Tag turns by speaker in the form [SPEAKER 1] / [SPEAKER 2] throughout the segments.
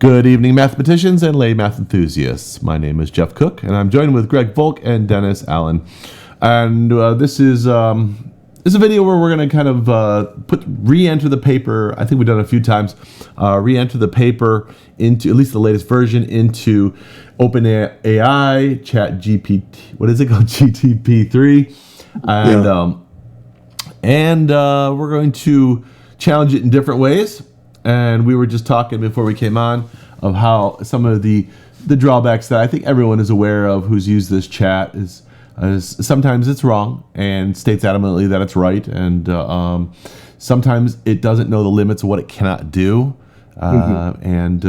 [SPEAKER 1] Good evening, mathematicians and lay math enthusiasts. My name is Jeff Cook, and I'm joined with Greg Volk and Dennis Allen. And this is a video where we're going to kind of re-enter the paper. I think we've done it a few times. Re-enter the paper into, at least the latest version, into OpenAI ChatGPT. What is it called? GTP3. And we're going to challenge it in different ways. And we were just talking before we came on of how some of the drawbacks that I think everyone is aware of who's used this chat is sometimes it's wrong and states adamantly that it's right, and sometimes it doesn't know the limits of what it cannot do, and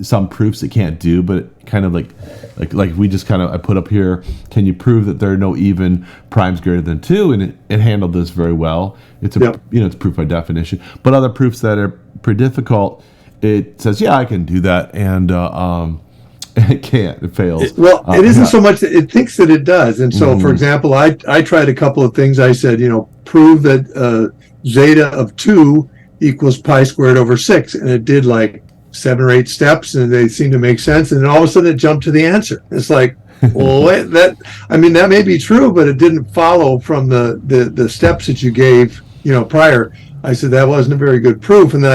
[SPEAKER 1] some proofs it can't do, but it kind of like we just kind of I put up here, can you prove that there are no even primes greater than 2, and it handled this very well. It's it's proof by definition. But other proofs that are pretty difficult, it says, yeah, I can do that, and it can't. It fails.
[SPEAKER 2] It isn't so much that it thinks that it does. And so, for example, I tried a couple of things. I said, prove that zeta of 2 equals pi squared over 6, and it did like 7 or 8 steps, and they seemed to make sense. And then all of a sudden, it jumped to the answer. It's like, well, that may be true, but it didn't follow from the steps that you gave, prior. I said that wasn't a very good proof, and then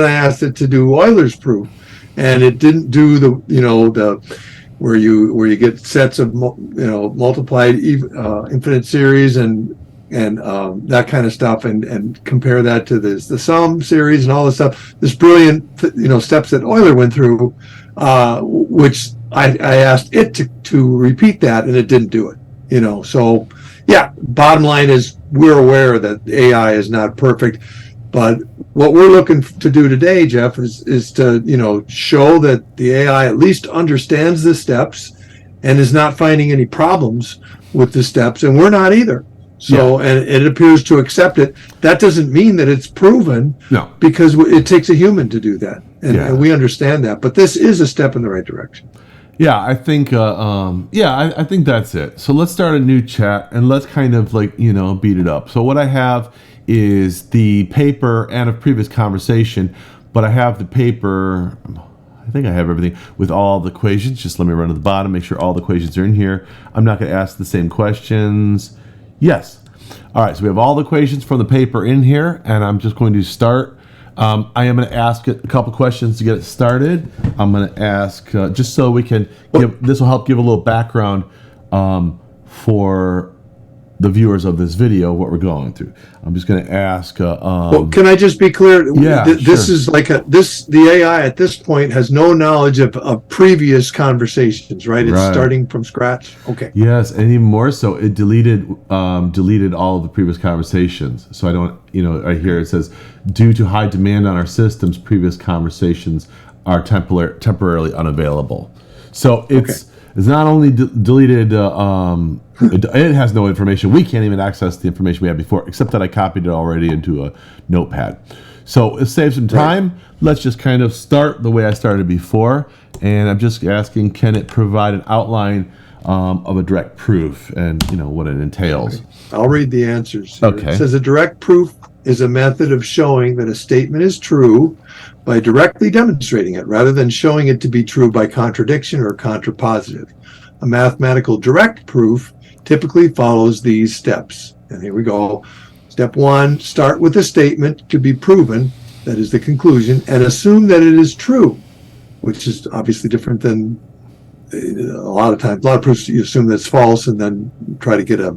[SPEAKER 2] I asked it to do Euler's proof, and it didn't do the where you get sets of multiplied infinite series and that kind of stuff, and compare that to the sum series and all this stuff. This brilliant steps that Euler went through, which I asked it to repeat that, and it didn't do it. So yeah, bottom line is we're aware that AI is not perfect, but what we're looking to do today, Jeff, is to show that the AI at least understands the steps and is not finding any problems with the steps, and we're not either. So, and it appears to accept it. That doesn't mean that it's proven, because it takes a human to do that, and we understand that. But this is a step in the right direction.
[SPEAKER 1] Yeah, I think I think that's it. So let's start a new chat and let's kind of beat it up. So what I have is the paper and a previous conversation, but I have the paper, I think I have everything with all the equations. Just let me run to the bottom, make sure all the equations are in here. I'm not going to ask the same questions. Yes. All right, so we have all the equations from the paper in here, and I'm just going to start. I am going to ask it a couple questions to get it started. I'm going to ask, just so we can this will help give a little background for the viewers of this video, what we're going through. I'm just going to ask.
[SPEAKER 2] Can I just be clear? This is like the AI at this point has no knowledge of previous conversations, right? It's starting from scratch. Okay.
[SPEAKER 1] Yes, and even more so, it deleted all of the previous conversations. So I don't, right here it says, due to high demand on our systems, previous conversations are temporarily unavailable. So it's not only deleted. It has no information. We can't even access the information we had before, except that I copied it already into a notepad. So it saves some time. Right. Let's just kind of start the way I started before. And I'm just asking, can it provide an outline of a direct proof and what it entails?
[SPEAKER 2] Okay. I'll read the answers here.
[SPEAKER 1] Okay.
[SPEAKER 2] It says a direct proof is a method of showing that a statement is true by directly demonstrating it, rather than showing it to be true by contradiction or contrapositive. A mathematical direct proof typically follows these steps. And here we go. Step 1, start with a statement to be proven, that is the conclusion, and assume that it is true, which is obviously different than a lot of proofs. You assume that's false and then try to get a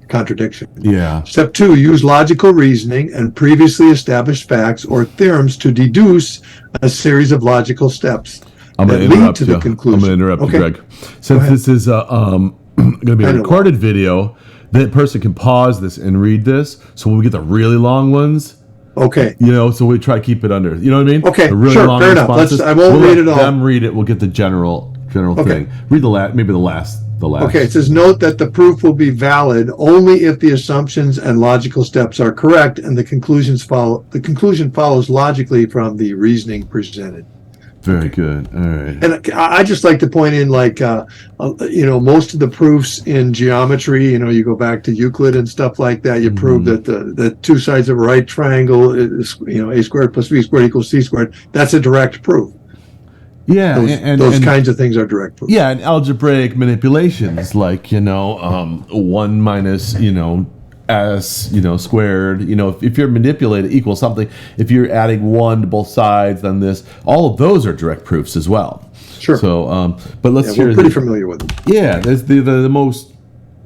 [SPEAKER 2] contradiction.
[SPEAKER 1] Yeah.
[SPEAKER 2] Step 2, use logical reasoning and previously established facts or theorems to deduce a series of logical steps that lead to the conclusion.
[SPEAKER 1] I'm going to interrupt you, Greg. Since this is going to be a recorded video, that person can pause this and read this. So when we get the really long ones, so we try to keep it under. You know what I mean?
[SPEAKER 2] Okay,
[SPEAKER 1] the really
[SPEAKER 2] sure,
[SPEAKER 1] long
[SPEAKER 2] fair enough. I won't read it all.
[SPEAKER 1] Them read it. We'll get the general thing. Read the last. Okay,
[SPEAKER 2] it says, note that the proof will be valid only if the assumptions and logical steps are correct and the conclusion follows logically from the reasoning presented.
[SPEAKER 1] Very good. All right.
[SPEAKER 2] And I just like to point in, like, most of the proofs in geometry, you go back to Euclid and stuff like that. You prove that the two sides of a right triangle is, a squared plus b squared equals c squared. That's a direct proof.
[SPEAKER 1] Yeah,
[SPEAKER 2] those kinds of things are direct proof.
[SPEAKER 1] Yeah, and algebraic manipulations like 1 minus s squared. If you're manipulating equals something, if you're adding 1 to both sides, then this, all of those are direct proofs as well.
[SPEAKER 2] Sure.
[SPEAKER 1] So, but let's hear.
[SPEAKER 2] We're pretty familiar with them.
[SPEAKER 1] Yeah, there's the most.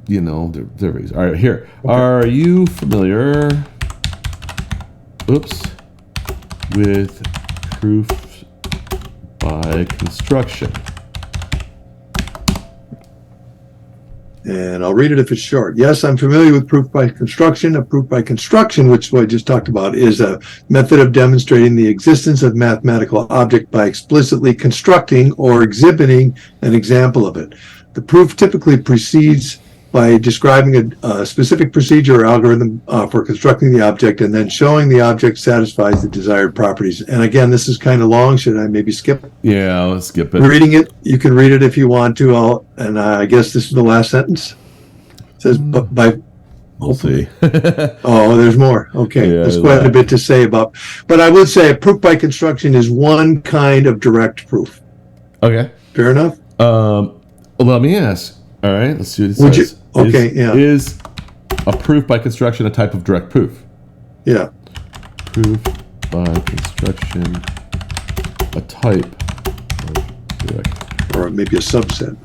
[SPEAKER 1] There is. All right, here. Okay. Are you familiar? With proof by construction?
[SPEAKER 2] And I'll read it if it's short. Yes, I'm familiar with proof by construction. A proof by construction, which is what I just talked about, is a method of demonstrating the existence of mathematical object by explicitly constructing or exhibiting an example of it. The proof typically proceeds by describing a specific procedure or algorithm for constructing the object and then showing the object satisfies the desired properties. And again, this is kind of long. Should I maybe skip it?
[SPEAKER 1] Yeah, let's skip it.
[SPEAKER 2] Reading it, you can read it if you want to. I guess this is the last sentence. It says,
[SPEAKER 1] we'll see.
[SPEAKER 2] Oh, there's more. Okay, yeah, there's quite a bit to say about. But I would say a proof by construction is one kind of direct proof.
[SPEAKER 1] Okay.
[SPEAKER 2] Fair enough?
[SPEAKER 1] Well, let me ask. All right, let's see what it says. Is a proof by construction a type of direct proof?
[SPEAKER 2] Yeah.
[SPEAKER 1] Proof by construction, a type of direct.
[SPEAKER 2] Or maybe a subset.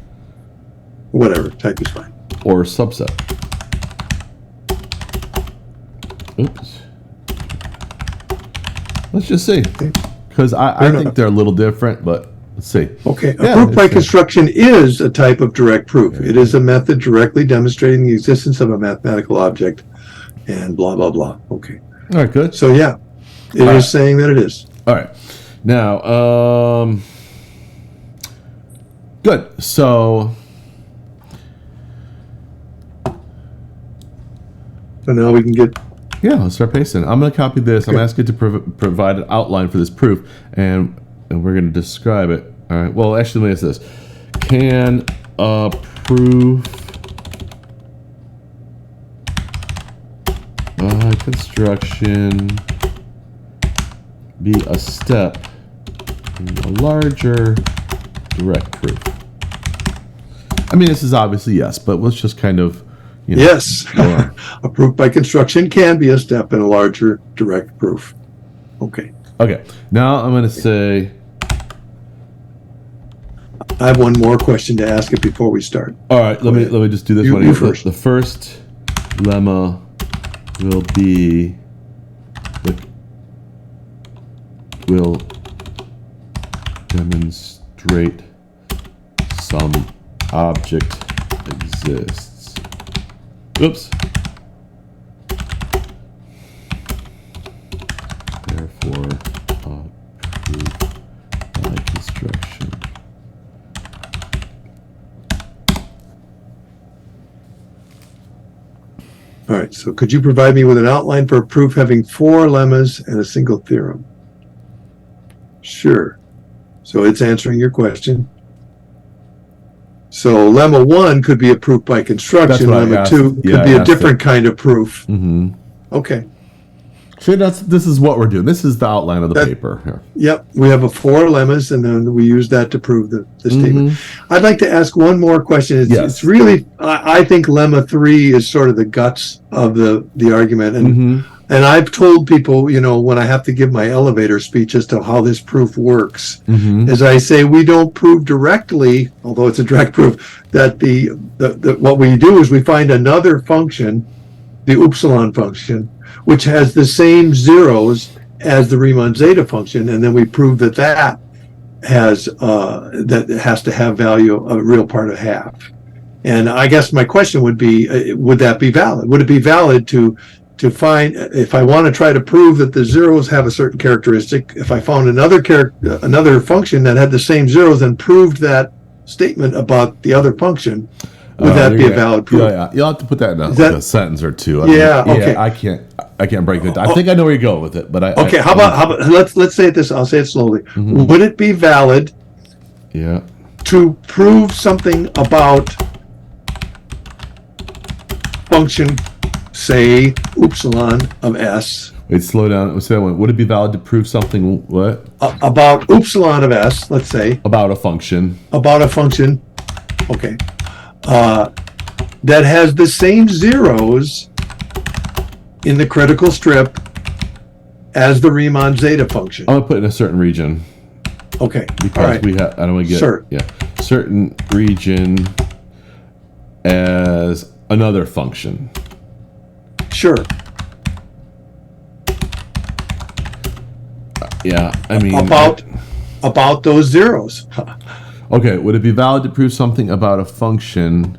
[SPEAKER 2] Whatever, type is fine.
[SPEAKER 1] Or a subset. Let's just see. Because I think they're a little different, but let's see.
[SPEAKER 2] Okay, a proof by construction is a type of direct proof. It is a method directly demonstrating the existence of a mathematical object and blah, blah, blah. Okay.
[SPEAKER 1] All right, good.
[SPEAKER 2] So, yeah, it is saying that it is.
[SPEAKER 1] All right. Now, good. So
[SPEAKER 2] now we can get...
[SPEAKER 1] Yeah, let's start pasting. I'm going to copy this. Okay. I'm asking it to provide an outline for this proof, and we're going to describe it. All right. Well, actually, let me ask this. Can a proof by construction be a step in a larger direct proof? I mean, this is obviously yes, but let's just kind of...
[SPEAKER 2] Yes, a proof by construction can be a step in a larger direct proof. Okay.
[SPEAKER 1] Okay. Now I'm going to say...
[SPEAKER 2] I have one more question to ask it before we start.
[SPEAKER 1] All right. Let me just do this one.
[SPEAKER 2] You first.
[SPEAKER 1] The first lemma will be... will demonstrate some object exists. Oops. Therefore, proof by construction.
[SPEAKER 2] All right, so could you provide me with an outline for a proof having 4 lemmas and a single theorem? Sure. So it's answering your question. So lemma 1 could be a proof by construction. Lemma 2 could be a different kind of proof.
[SPEAKER 1] Mm-hmm.
[SPEAKER 2] Okay.
[SPEAKER 1] So this is what we're doing. This is the outline of the paper here.
[SPEAKER 2] Yep. We have 4 lemmas, and then we use that to prove the statement. I'd like to ask one more question. It's really, I think lemma 3 is sort of the guts of the argument. And I've told people, when I have to give my elevator speech as to how this proof works, as I say, we don't prove directly, although it's a direct proof, that what we do is we find another function, the upsilon function, which has the same zeros as the Riemann zeta function, and then we prove that has to have value a real part of half. And I guess my question would be, would that be valid? Would it be valid to find, if I want to try to prove that the zeros have a certain characteristic, if I found another function that had the same zeros and proved that statement about the other function, Would that be a valid proof?
[SPEAKER 1] Yeah. You'll have to put that in a sentence or two.
[SPEAKER 2] Okay.
[SPEAKER 1] I can't break it down. I think I know where you're going with it, but
[SPEAKER 2] how about let's say it this. I'll say it slowly. Mm-hmm. Would it be valid?
[SPEAKER 1] Yeah.
[SPEAKER 2] To prove something about function, say epsilon of s.
[SPEAKER 1] Wait, slow down. Say that one. Would it be valid to prove something? What?
[SPEAKER 2] About epsilon of s. Let's say
[SPEAKER 1] about a function.
[SPEAKER 2] About a function. Okay. That has the same zeros in the critical strip as the Riemann zeta function.
[SPEAKER 1] I'm gonna put in a certain region.
[SPEAKER 2] Okay.
[SPEAKER 1] Because we have. I don't want to get certain region as another function.
[SPEAKER 2] Sure.
[SPEAKER 1] Yeah, I mean
[SPEAKER 2] about those zeros.
[SPEAKER 1] Okay, would it be valid to prove something about a function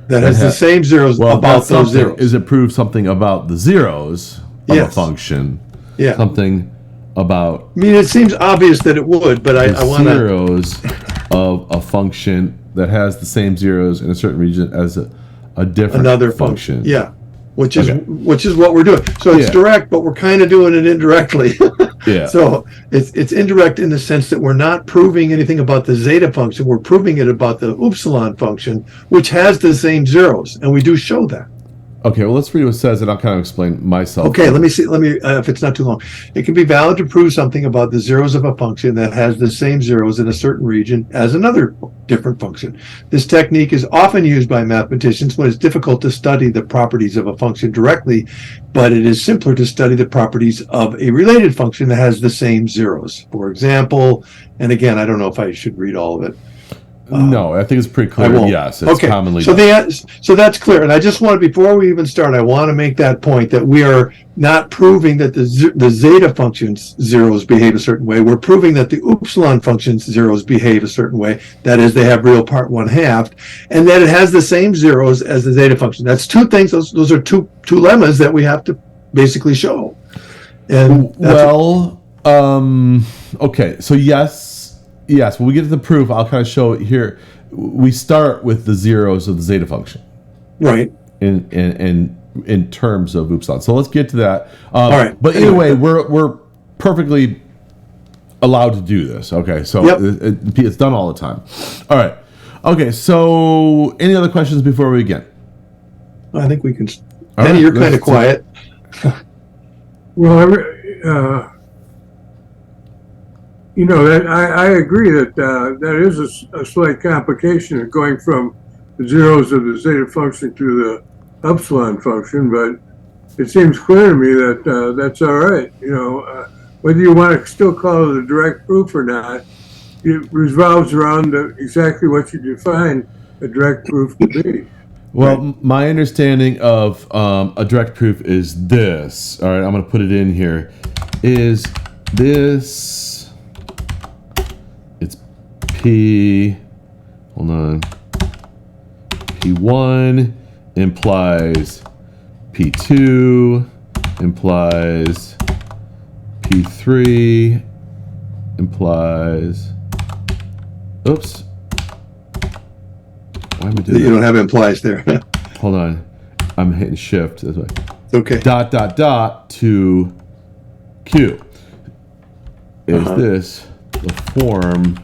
[SPEAKER 2] that has the same zeros about those zeros?
[SPEAKER 1] Is it prove something about the zeros of a function?
[SPEAKER 2] Yeah.
[SPEAKER 1] Something about.
[SPEAKER 2] I mean, it seems obvious that it would, but I want to.
[SPEAKER 1] Zeros of a function that has the same zeros in a certain region as a different
[SPEAKER 2] another
[SPEAKER 1] function.
[SPEAKER 2] Yeah. Which is what we're doing. So it's direct, but we're kind of doing it indirectly.
[SPEAKER 1] Yeah.
[SPEAKER 2] So it's indirect in the sense that we're not proving anything about the zeta function. We're proving it about the epsilon function, which has the same zeros, and we do show that.
[SPEAKER 1] Okay, well, let's read what it says, and I'll kind of explain myself.
[SPEAKER 2] Okay, let me see. If it's not too long. It can be valid to prove something about the zeros of a function that has the same zeros in a certain region as another different function. This technique is often used by mathematicians when it's difficult to study the properties of a function directly, but it is simpler to study the properties of a related function that has the same zeros. For example, and again, I don't know if I should read all of it.
[SPEAKER 1] No, I think it's pretty clear. Yes, it's commonly
[SPEAKER 2] done. So that's clear. And I just want, before we even start, I want to make that point that we are not proving that the zeta function's zeros behave a certain way. We're proving that the epsilon function's zeros behave a certain way. That is, they have real part 1/2, and that it has the same zeros as the zeta function. That's two things. Those are two lemmas that we have to basically show. And
[SPEAKER 1] okay. So Yes, when we get to the proof, I'll kind of show it here. We start with the zeros of the zeta function,
[SPEAKER 2] right?
[SPEAKER 1] In terms of epsilon. So let's get to that.
[SPEAKER 2] All right.
[SPEAKER 1] But anyway, we're perfectly allowed to do this. Okay, so it's done all the time. All right. Okay. So any other questions before we begin?
[SPEAKER 2] I think we can. Denny, you're kind of quiet.
[SPEAKER 3] Well, I agree that that is a slight complication of going from the zeros of the zeta function to the epsilon function, but it seems clear to me that that's all right. Whether you want to still call it a direct proof or not, it revolves around exactly what you define a direct proof to be.
[SPEAKER 1] Well, my understanding of a direct proof is this. All right, I'm going to put it in here. Is this... It's P, hold on, P1 implies P2 implies P3 implies, oops. Why am I doing that?
[SPEAKER 2] You don't have implies there.
[SPEAKER 1] Hold on, I'm hitting shift this way.
[SPEAKER 2] Okay.
[SPEAKER 1] Dot, dot, dot to Q. Is this the form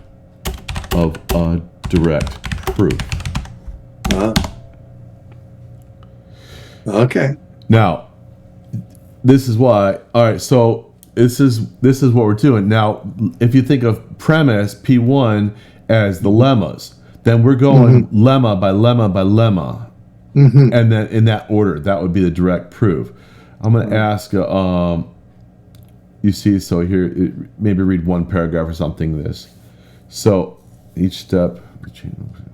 [SPEAKER 1] of a direct proof?
[SPEAKER 2] Okay.
[SPEAKER 1] Now, this is why. All right. So this is what we're doing now. If you think of premise P1 as the lemmas, then we're going lemma by lemma by lemma, and then in that order, that would be the direct proof. I'm going to ask. You see, so here, maybe read one paragraph or something. So each step.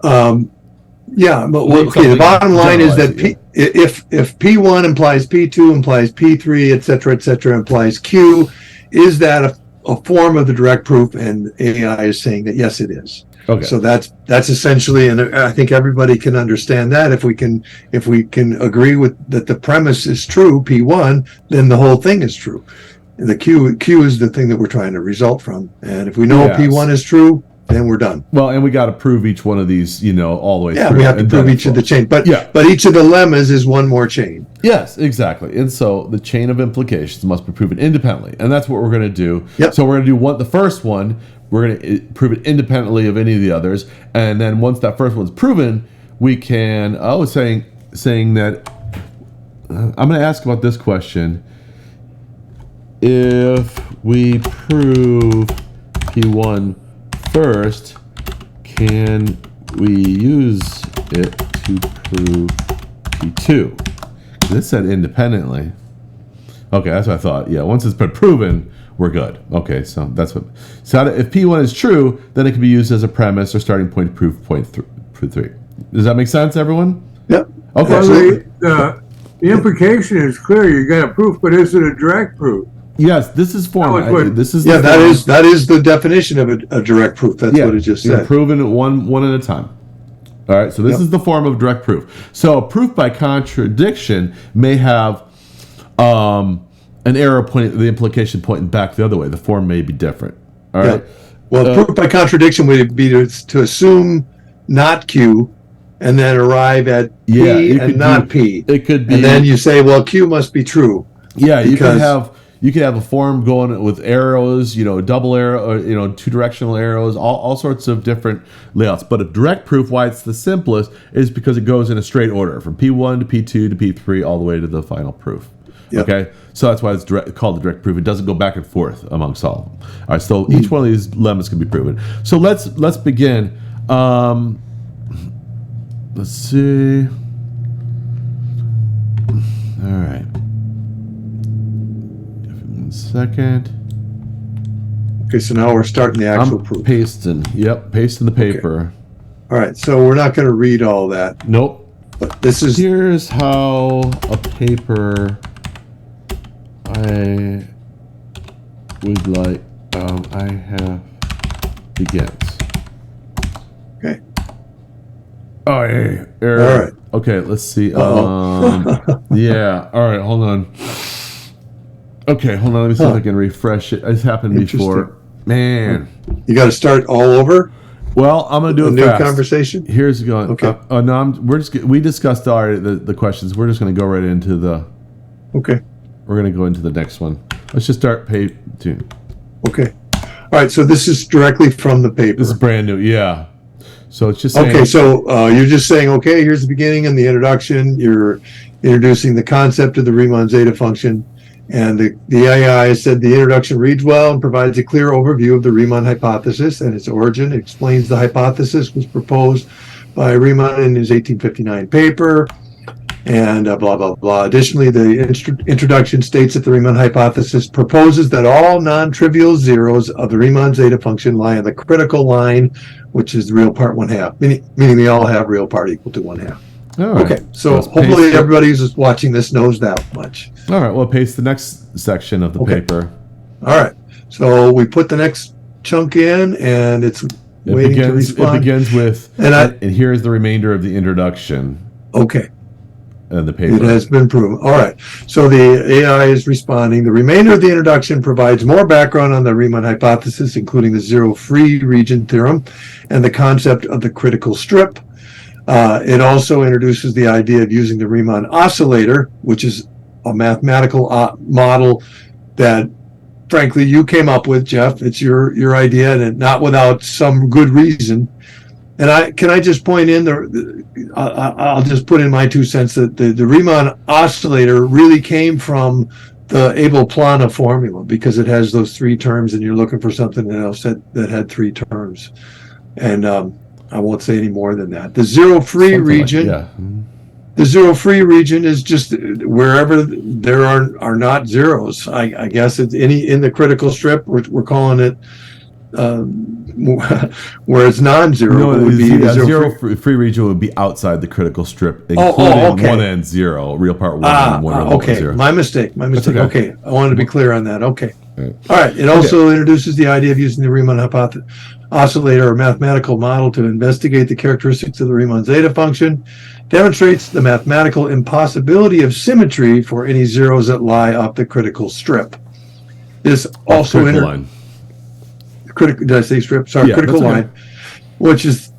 [SPEAKER 2] Yeah, but okay. The bottom line is that if P1 implies P2 implies P3, et cetera, implies Q, is that a form of the direct proof? And AI is saying that yes, it is. Okay. So that's essentially, and I think everybody can understand that. If we can agree with that, the premise is true, P1, then the whole thing is true. And the Q is the thing that we're trying to result from. And if we know P1 is true, then we're done.
[SPEAKER 1] Well, and we got to prove each one of these, all the way
[SPEAKER 2] Yeah,
[SPEAKER 1] through.
[SPEAKER 2] we have to prove each of the chain. But each of the lemmas is one more chain.
[SPEAKER 1] Yes, exactly. And so the chain of implications must be proven independently. And that's what we're going to do.
[SPEAKER 2] Yep.
[SPEAKER 1] So we're going to do the first one. We're going to prove it independently of any of the others. And then once that first one's proven, we can, saying that, I'm going to ask about this question. If we prove P1 first, can we use it to prove P2? This said independently. Okay, that's what I thought. Yeah, once it's been proven, we're good. Okay, so that's what. So if P1 is true, then it can be used as a premise or starting point to prove proof 3. Does that make sense, everyone?
[SPEAKER 2] Yep.
[SPEAKER 1] Okay.
[SPEAKER 3] Well, the implication is clear. You got a proof, but is it a direct proof?
[SPEAKER 1] Yes, this is form. This is
[SPEAKER 2] that is the definition of a direct proof. That's what it just said.
[SPEAKER 1] You're proving it one at a time. All right, so this is the form of direct proof. So a proof by contradiction may have an error pointing, the implication pointing back the other way. The form may be different. All right.
[SPEAKER 2] Well, proof by contradiction would be to assume not Q, and then arrive at P and not P.
[SPEAKER 1] It could be,
[SPEAKER 2] and then you say, well, Q must be true.
[SPEAKER 1] Yeah, you could have a form going with arrows, double arrow, or, two directional arrows, all sorts of different layouts. But a direct proof, why it's the simplest, is because it goes in a straight order from P1 to P2 to P3 all the way to the final proof. Yep. Okay, so that's why it's called the direct proof. It doesn't go back and forth amongst all of them. All right, so each one of these lemmas can be proven. So let's begin. Let's see. All right. Second.
[SPEAKER 2] Okay, so now we're starting the actual proof.
[SPEAKER 1] Pasting the paper.
[SPEAKER 2] Okay. All right, so we're not going to read all that.
[SPEAKER 1] Nope.
[SPEAKER 2] But this is...
[SPEAKER 1] Here's how a paper I would like, I have begins.
[SPEAKER 2] Okay.
[SPEAKER 1] Oh, yeah.
[SPEAKER 2] All right.
[SPEAKER 1] Okay, let's see. Yeah, all right, hold on. Okay, hold on. Let me see if I can refresh it. It's happened before. Man.
[SPEAKER 2] You got to start all over?
[SPEAKER 1] Well, I'm going to do a
[SPEAKER 2] new
[SPEAKER 1] fast.
[SPEAKER 2] Conversation?
[SPEAKER 1] Here's going.
[SPEAKER 2] Okay.
[SPEAKER 1] No, we discussed already the questions. We're just going to go right into the...
[SPEAKER 2] Okay.
[SPEAKER 1] We're going to go into the next one. Let's just start page 2.
[SPEAKER 2] Okay. All right, so this is directly from the paper.
[SPEAKER 1] This is brand new, yeah. So it's just saying...
[SPEAKER 2] Okay, so you're just saying, okay, here's the beginning and the introduction. You're introducing the concept of the Riemann zeta function. And the AI said the introduction reads well and provides a clear overview of the Riemann hypothesis and its origin. It explains the hypothesis was proposed by Riemann in his 1859 paper, and blah, blah, blah. Additionally, the introduction states that the Riemann hypothesis proposes that all non-trivial zeros of the Riemann zeta function lie on the critical line, which is the real part 1/2, meaning they all have real part equal to 1/2.
[SPEAKER 1] Right.
[SPEAKER 2] Okay, so hopefully everybody who's watching this knows that much.
[SPEAKER 1] All right, well, paste the next section of the paper.
[SPEAKER 2] All right, so we put the next chunk in, and it's waiting to respond.
[SPEAKER 1] It begins with, and here's the remainder of the introduction.
[SPEAKER 2] Okay.
[SPEAKER 1] And the paper.
[SPEAKER 2] It has been proven. All right, so the AI is responding. The remainder of the introduction provides more background on the Riemann hypothesis, including the zero-free region theorem and the concept of the critical strip. It also introduces the idea of using the Riemann oscillator, which is a mathematical model that, frankly, you came up with, Jeff. It's your idea, and not without some good reason. And can I just point in I'll just put in my 2 cents that the Riemann oscillator really came from the Abel-Plana formula, because it has those 3 terms, and you're looking for something else that had 3 terms. And I won't say any more than that. The zero-free region, the zero-free region is just wherever there are not zeros. I guess it's in the critical strip. We're calling it where it's non-zero.
[SPEAKER 1] No, it would be zero-free region would be outside the critical strip, including 1 and 0, real part 1 and 1 and 0.
[SPEAKER 2] My mistake. Okay, I wanted to be clear on that. Okay.
[SPEAKER 1] Right.
[SPEAKER 2] All right. It also introduces the idea of using the Riemann oscillator or mathematical model to investigate the characteristics of the Riemann zeta function, demonstrates the mathematical impossibility of symmetry for any zeros that lie off the critical strip. This also critical. Did I say strip? Sorry,
[SPEAKER 1] Yeah,
[SPEAKER 2] critical
[SPEAKER 1] that's okay.
[SPEAKER 2] line, which is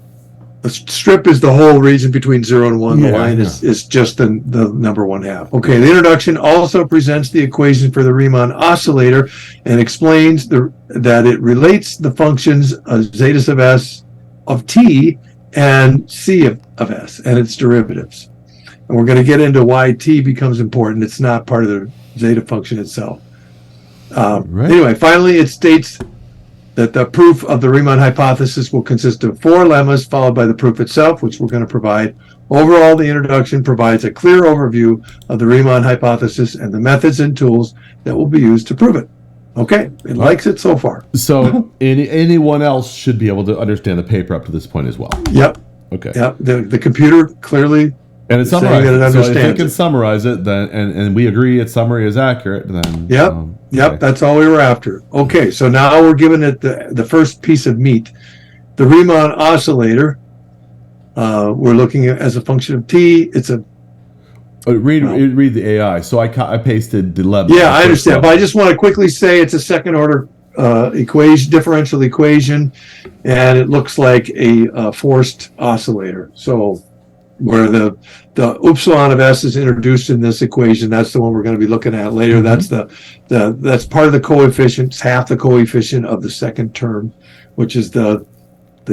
[SPEAKER 2] a strip is the whole region between 0 and 1. The line is just the number 1/2. Okay, the introduction also presents the equation for the Riemann oscillator and explains that it relates the functions of zeta sub s of t and c of s and its derivatives. And we're going to get into why t becomes important. It's not part of the zeta function itself. Anyway, finally, it states that the proof of the Riemann hypothesis will consist of 4 lemmas followed by the proof itself, which we're going to provide. Overall, the introduction provides a clear overview of the Riemann hypothesis and the methods and tools that will be used to prove it. Okay, it likes it so far.
[SPEAKER 1] So anyone else should be able to understand the paper up to this point as well.
[SPEAKER 2] Yep.
[SPEAKER 1] Okay.
[SPEAKER 2] Yep. The computer clearly
[SPEAKER 1] and it's
[SPEAKER 2] saying
[SPEAKER 1] summarized.
[SPEAKER 2] that it
[SPEAKER 1] So
[SPEAKER 2] understands
[SPEAKER 1] if it can
[SPEAKER 2] it.
[SPEAKER 1] summarize it, then and we agree its summary is accurate, then
[SPEAKER 2] Yep. Yep, that's all we were after. Okay, so now we're giving it the first piece of meat. The Riemann oscillator, we're looking at as a function of t. It's a
[SPEAKER 1] read the AI. So I pasted the lemma.
[SPEAKER 2] Yeah, I understand, but I just want to quickly say it's a second order differential equation, and it looks like a forced oscillator. So where the upsilon of s is introduced in this equation, that's the one we're going to be looking at later. Mm-hmm. That's part of the coefficient, half the coefficient of the second term, which is the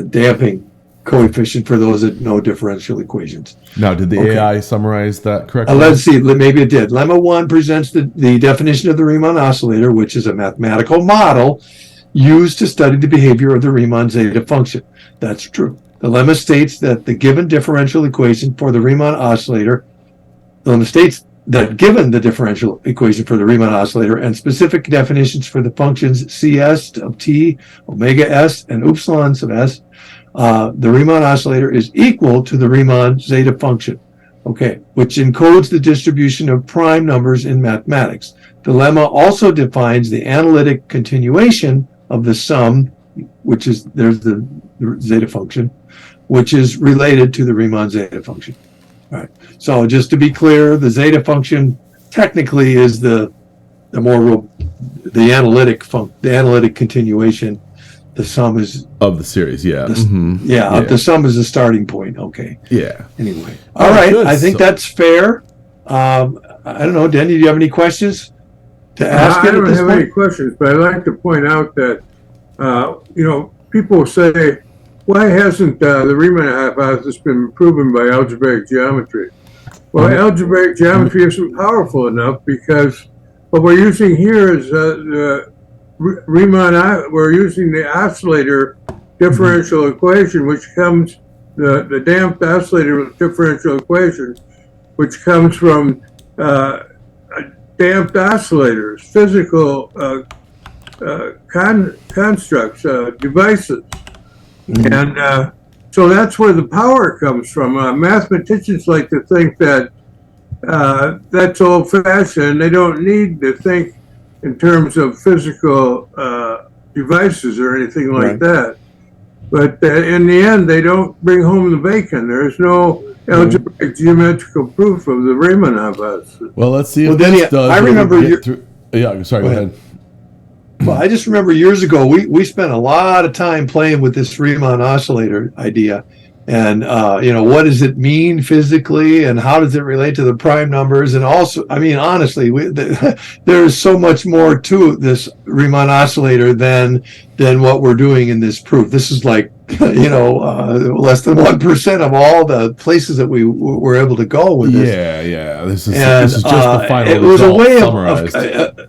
[SPEAKER 2] damping coefficient for those that know differential equations.
[SPEAKER 1] Now, did the AI summarize that correctly?
[SPEAKER 2] Let's see. Maybe it did. Lemma 1 presents the definition of the Riemann oscillator, which is a mathematical model used to study the behavior of the Riemann zeta function. That's true. The lemma states that the given differential equation for the Riemann oscillator, the lemma states that given the differential equation for the Riemann oscillator and specific definitions for the functions cs of t, omega s, and upsilon of s, the Riemann oscillator is equal to the Riemann zeta function, which encodes the distribution of prime numbers in mathematics. The lemma also defines the analytic continuation of the sum, which is, there's the zeta function, which is related to the Riemann zeta function. All right. So just to be clear, the zeta function technically is the analytic continuation. The sum is
[SPEAKER 1] of the series, yeah.
[SPEAKER 2] The sum is the starting point. Okay.
[SPEAKER 1] Yeah.
[SPEAKER 2] Anyway. All right. Good. I think that's fair. I don't know, Denny, do you have any questions to ask?
[SPEAKER 3] I don't have any questions, but I'd like to point out that, people say, why hasn't the Riemann hypothesis been proven by algebraic geometry? Well, algebraic geometry isn't powerful enough because what we're using here is the Riemann. We're using the oscillator differential equation, which comes the damped oscillator differential equation, which comes from damped oscillators, physical constructs, devices. And so that's where the power comes from. Mathematicians like to think that that's old-fashioned. They don't need to think in terms of physical devices or anything like that. But in the end, they don't bring home the bacon. There's no algebraic geometrical proof of the Riemann hypothesis.
[SPEAKER 1] Well, let's see if
[SPEAKER 2] Denny,
[SPEAKER 1] this does.
[SPEAKER 2] I remember
[SPEAKER 1] sorry, go ahead.
[SPEAKER 2] Well, I just remember years ago, we spent a lot of time playing with this Riemann oscillator idea. And, what does it mean physically and how does it relate to the prime numbers? And also, I mean, honestly, there's so much more to this Riemann oscillator than what we're doing in this proof. This is like, less than 1% of all the places that we were able to go with this.
[SPEAKER 1] Yeah. This is just the final
[SPEAKER 2] it was a way
[SPEAKER 1] summarized.
[SPEAKER 2] of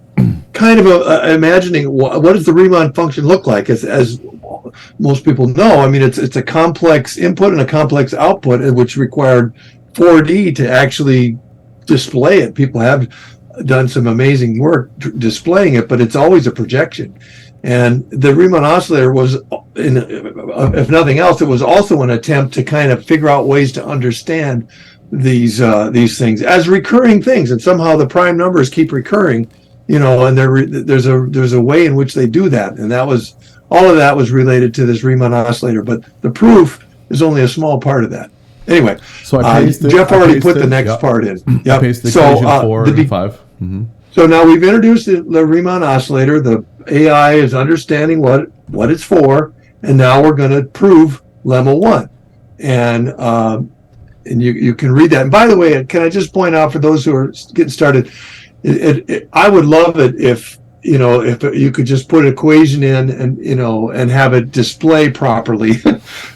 [SPEAKER 2] kind of imagining what does the Riemann function look like as most people know. I mean, it's a complex input and a complex output, which required 4D to actually display it. People have done some amazing work displaying it, but it's always a projection. And the Riemann oscillator was, if nothing else, it was also an attempt to kind of figure out ways to understand these things as recurring things, and somehow the prime numbers keep recurring. And there's a way in which they do that, and all of that was related to this Riemann oscillator. But the proof is only a small part of that. Anyway,
[SPEAKER 1] so
[SPEAKER 2] Jeff already put the next part in.
[SPEAKER 1] I pasted equation 4 and 5.
[SPEAKER 2] So now we've introduced the Riemann oscillator. The AI is understanding what it's for, and now we're going to prove lemma 1. And you can read that. And by the way, can I just point out for those who are getting started, I would love it if you could just put an equation in and have it display properly,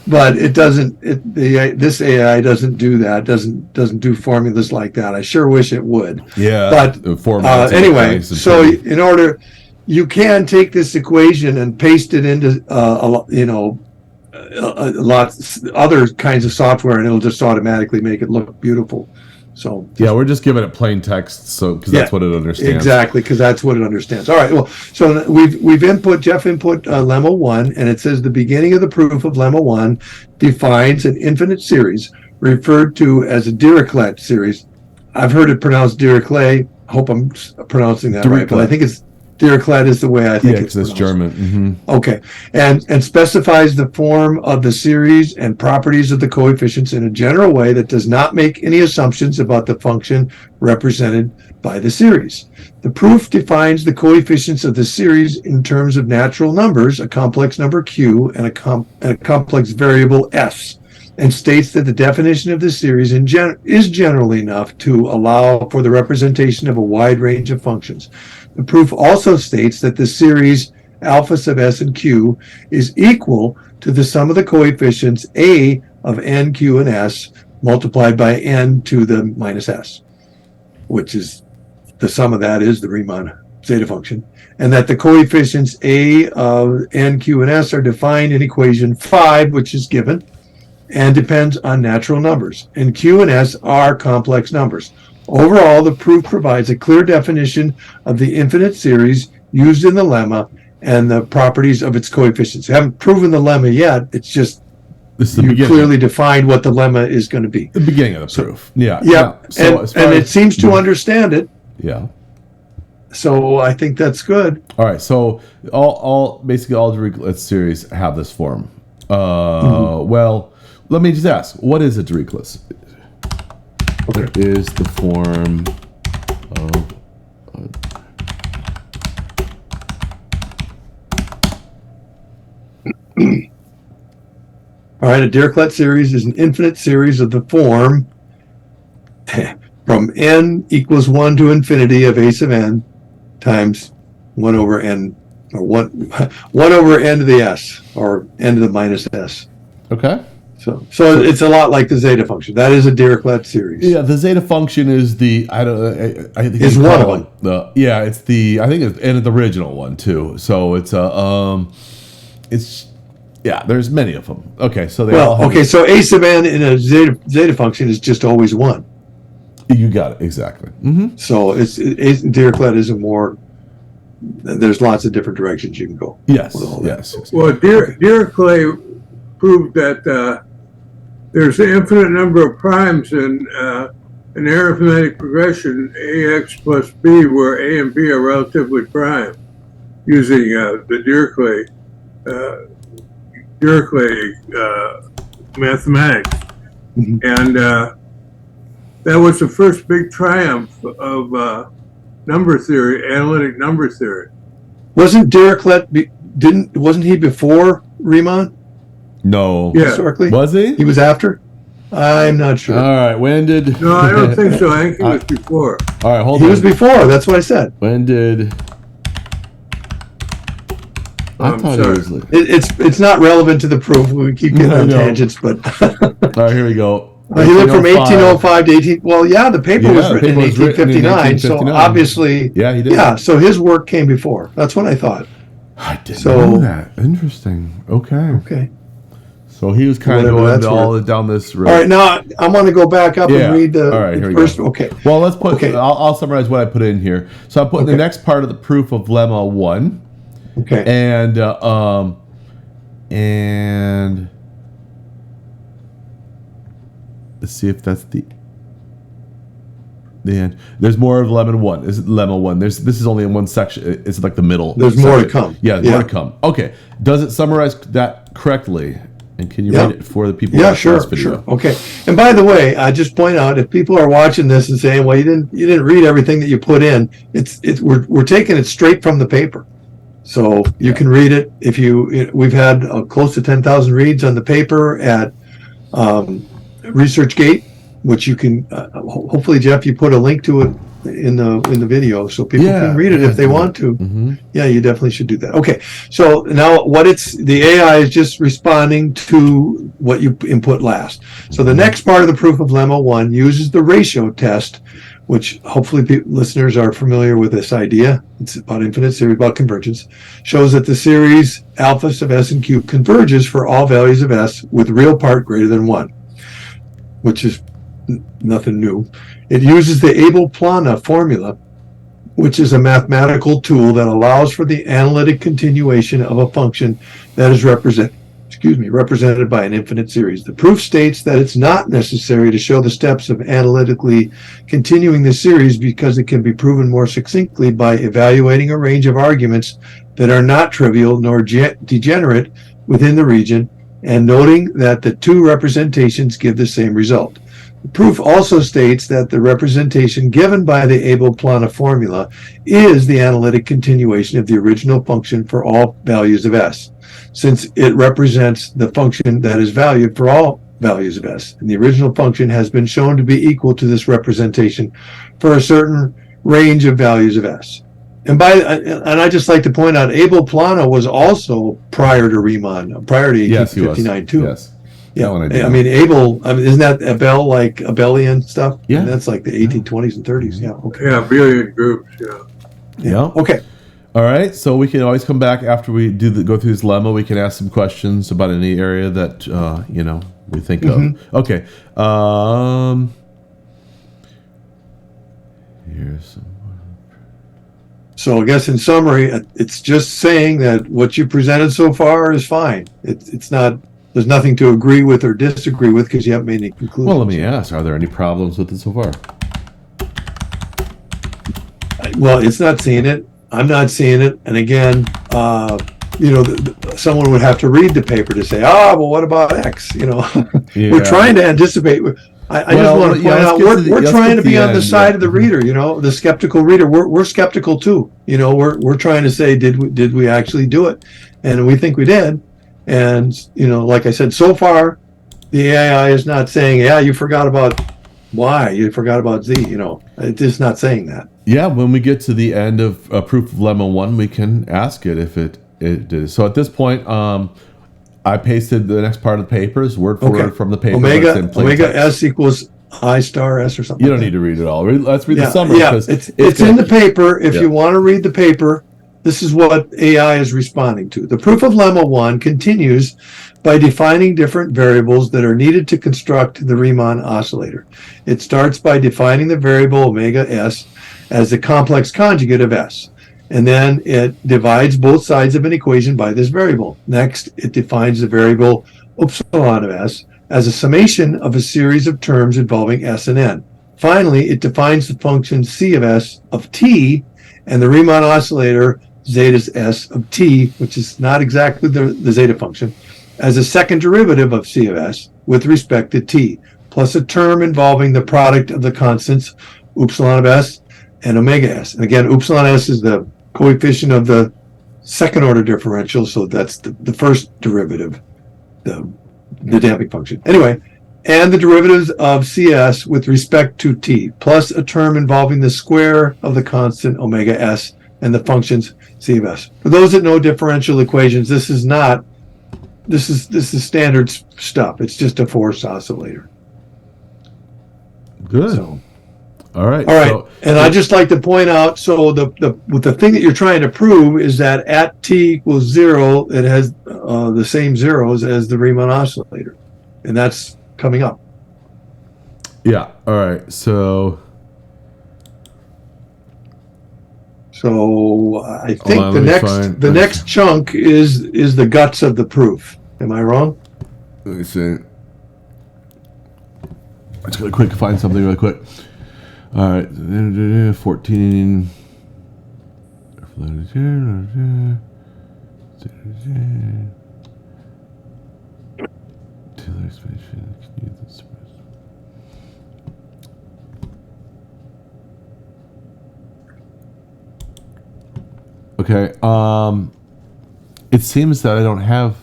[SPEAKER 2] but it doesn't. This AI doesn't do that. Doesn't do formulas like that. I sure wish it would.
[SPEAKER 1] Yeah.
[SPEAKER 2] But anyway, so in order, you can take this equation and paste it into other kinds of software, and it'll just automatically make it look beautiful. So
[SPEAKER 1] yeah, we're just giving it plain text, because that's what it understands.
[SPEAKER 2] Exactly, because that's what it understands. All right. Well, so Jeff input lemma 1, and it says the beginning of the proof of lemma 1 defines an infinite series referred to as a Dirichlet series. I've heard it pronounced Dirichlet. I hope I'm pronouncing that right, but I think it's Dirichlet is the way I think it's pronounced.
[SPEAKER 1] German. Mm-hmm.
[SPEAKER 2] Okay, and specifies the form of the series and properties of the coefficients in a general way that does not make any assumptions about the function represented by the series. The proof defines the coefficients of the series in terms of natural numbers, a complex number q, and a complex variable s, and states that the definition of the series is general enough to allow for the representation of a wide range of functions. The proof also states that the series alpha sub s and q is equal to the sum of the coefficients a of n, q, and s multiplied by n to the minus s, which is the sum of that is the Riemann zeta function, and that the coefficients a of n, q, and s are defined in equation 5, which is given, and depends on natural numbers, and q and s are complex numbers. Overall, the proof provides a clear definition of the infinite series used in the lemma and the properties of its coefficients. I haven't proven the lemma yet. It's just you clearly defined what the lemma is going to be.
[SPEAKER 1] The beginning of the proof. Yeah.
[SPEAKER 2] Yeah. And it seems to understand it.
[SPEAKER 1] Yeah.
[SPEAKER 2] So I think that's good.
[SPEAKER 1] All right. So basically all Dirichlet series have this form. Well, let me just ask, what is a Dirichlet? What is the form of
[SPEAKER 2] All right, a Dirichlet series is an infinite series of the form from n equals 1 to infinity of a sub n times 1 over n, or 1 over n to the s, or n to the minus s.
[SPEAKER 1] Okay.
[SPEAKER 2] So it's a lot like the zeta function. That is a Dirichlet series.
[SPEAKER 1] Yeah, the zeta function is the I think
[SPEAKER 2] it's one of them.
[SPEAKER 1] It's the and the original one too. So it's there's many of them. Okay, so
[SPEAKER 2] so a sub n in a zeta function is just always 1.
[SPEAKER 1] You got it exactly. Mm-hmm.
[SPEAKER 2] So Dirichlet is there's lots of different directions you can go.
[SPEAKER 1] Yes.
[SPEAKER 3] Well, Dirichlet proved that there's an infinite number of primes in an arithmetic progression ax plus b, where a and b are relatively prime, using the Dirichlet mathematics. Mm-hmm. And that was the first big triumph of number theory, analytic number theory.
[SPEAKER 2] Wasn't Dirichlet wasn't he before Riemann?
[SPEAKER 1] No.
[SPEAKER 2] Yeah. Historically?
[SPEAKER 1] Was he?
[SPEAKER 2] He was after? I'm not sure.
[SPEAKER 1] All right. When did...
[SPEAKER 3] No, I don't think so. I think he was before.
[SPEAKER 1] All right, hold on.
[SPEAKER 2] He was before. That's what I said.
[SPEAKER 1] When did... I thought it was...
[SPEAKER 2] It's not relevant to the proof. We keep getting on tangents, but...
[SPEAKER 1] All right, here we go.
[SPEAKER 2] He lived from 1805 to 18... Well, yeah, the paper was written in 1859, so obviously...
[SPEAKER 1] Yeah, he did.
[SPEAKER 2] Yeah, so his work came before. That's what I thought.
[SPEAKER 1] I didn't know that. Interesting. Okay. So he was kind of going all down this road.
[SPEAKER 2] All right, now I want to go back up and read the first. Okay.
[SPEAKER 1] Well, let's put. Okay. I'll summarize what I put in here. So I put the next part of the proof of lemma 1.
[SPEAKER 2] Okay.
[SPEAKER 1] And let's see if that's the end. There's more of lemma 1. Is it lemma 1? This is only in one section. It's like the middle.
[SPEAKER 2] There's more to come.
[SPEAKER 1] Yeah, more to come. Okay. Does it summarize that correctly? And can you
[SPEAKER 2] Yeah.
[SPEAKER 1] read it for the people
[SPEAKER 2] Yeah,
[SPEAKER 1] watching
[SPEAKER 2] sure,
[SPEAKER 1] this video?
[SPEAKER 2] sure. Okay. And by the way, I just point out, if people are watching this and saying, "Well, you didn't read everything that you put in," we're taking it straight from the paper, so you can read it. We've had close to 10,000 reads on the paper at ResearchGate, which you can hopefully, Jeff, you put a link to it in the video so people can read it if they want to.
[SPEAKER 1] Mm-hmm.
[SPEAKER 2] Yeah, you definitely should do that. Okay, so now the AI is just responding to what you input last. So the next part of the proof of Lemma 1 uses the ratio test, which hopefully listeners are familiar with this idea. It's about infinite series, about convergence. Shows that the series alpha sub s and q converges for all values of s with real part greater than 1, which is nothing new. It uses the Abel-Plana formula, which is a mathematical tool that allows for the analytic continuation of a function that is represented by an infinite series. The proof states that it's not necessary to show the steps of analytically continuing the series because it can be proven more succinctly by evaluating a range of arguments that are not trivial nor degenerate within the region and noting that the two representations give the same result. The proof also states that the representation given by the Abel-Plana formula is the analytic continuation of the original function for all values of s, since it represents the function that is valued for all values of s. And the original function has been shown to be equal to this representation for a certain range of values of s. And I just like to point out, Abel-Plana was also prior to Riemann, prior to 1859 too.
[SPEAKER 1] Yes.
[SPEAKER 2] Yeah, I mean, isn't that Abel, like Abelian stuff?
[SPEAKER 1] Yeah.
[SPEAKER 2] And that's like the 1820s and 30s. Yeah. Okay.
[SPEAKER 3] Yeah, billion groups.
[SPEAKER 1] Yeah.
[SPEAKER 2] Okay.
[SPEAKER 1] All right. So we can always come back after we go through this lemma. We can ask some questions about any area that we think of. Okay. Here's some.
[SPEAKER 2] So I guess in summary, it's just saying that what you presented so far is fine. It's not. There's nothing to agree with or disagree with because you haven't made any conclusions.
[SPEAKER 1] Well, let me ask, are there any problems with it so far?
[SPEAKER 2] Well, it's not seeing it. I'm not seeing it. And again, someone would have to read the paper to say, well, what about X? We're trying to anticipate. I just want to point out, we're trying to be on the side of the reader, the skeptical reader. We're skeptical too. We're trying to say, did we actually do it? And we think we did. And, like I said, so far, the AI is not saying, you forgot about Y, you forgot about Z, it's just not saying that.
[SPEAKER 1] Yeah, when we get to the end of proof of Lemma 1, we can ask it if it did. So at this point, I pasted the next part of the papers, word for word from the paper.
[SPEAKER 2] Omega S equals I star S or something.
[SPEAKER 1] You don't need to read it all. Let's read the summary.
[SPEAKER 2] Yeah, it's in the paper. If you want to read the paper, this is what AI is responding to. The proof of Lemma 1 continues by defining different variables that are needed to construct the Riemann oscillator. It starts by defining the variable omega s as the complex conjugate of s, and then it divides both sides of an equation by this variable. Next, it defines the variable upsilon of s as a summation of a series of terms involving s and n. Finally, it defines the function c of s of t and the Riemann oscillator zeta s of t, which is not exactly the zeta function, as a second derivative of c of s with respect to t, plus a term involving the product of the constants upsilon of s and omega s. And again, upsilon s is the coefficient of the second order differential, so that's the first derivative, the damping function. Anyway, and the derivatives of cs with respect to t, plus a term involving the square of the constant omega s and the functions c of s. For those that know differential equations, this is standard stuff. It's just a force oscillator.
[SPEAKER 1] Good.
[SPEAKER 2] So,
[SPEAKER 1] all right.
[SPEAKER 2] So, and I'd just like to point out, so the thing that you're trying to prove is that at t equals 0, it has the same zeros as the Riemann oscillator. And that's coming up.
[SPEAKER 1] Yeah. All right. So
[SPEAKER 2] I think the next chunk is the guts of the proof. Am I wrong?
[SPEAKER 1] Let me see. I'm just going to find something really quick. All right. 14. Okay. It seems that I don't have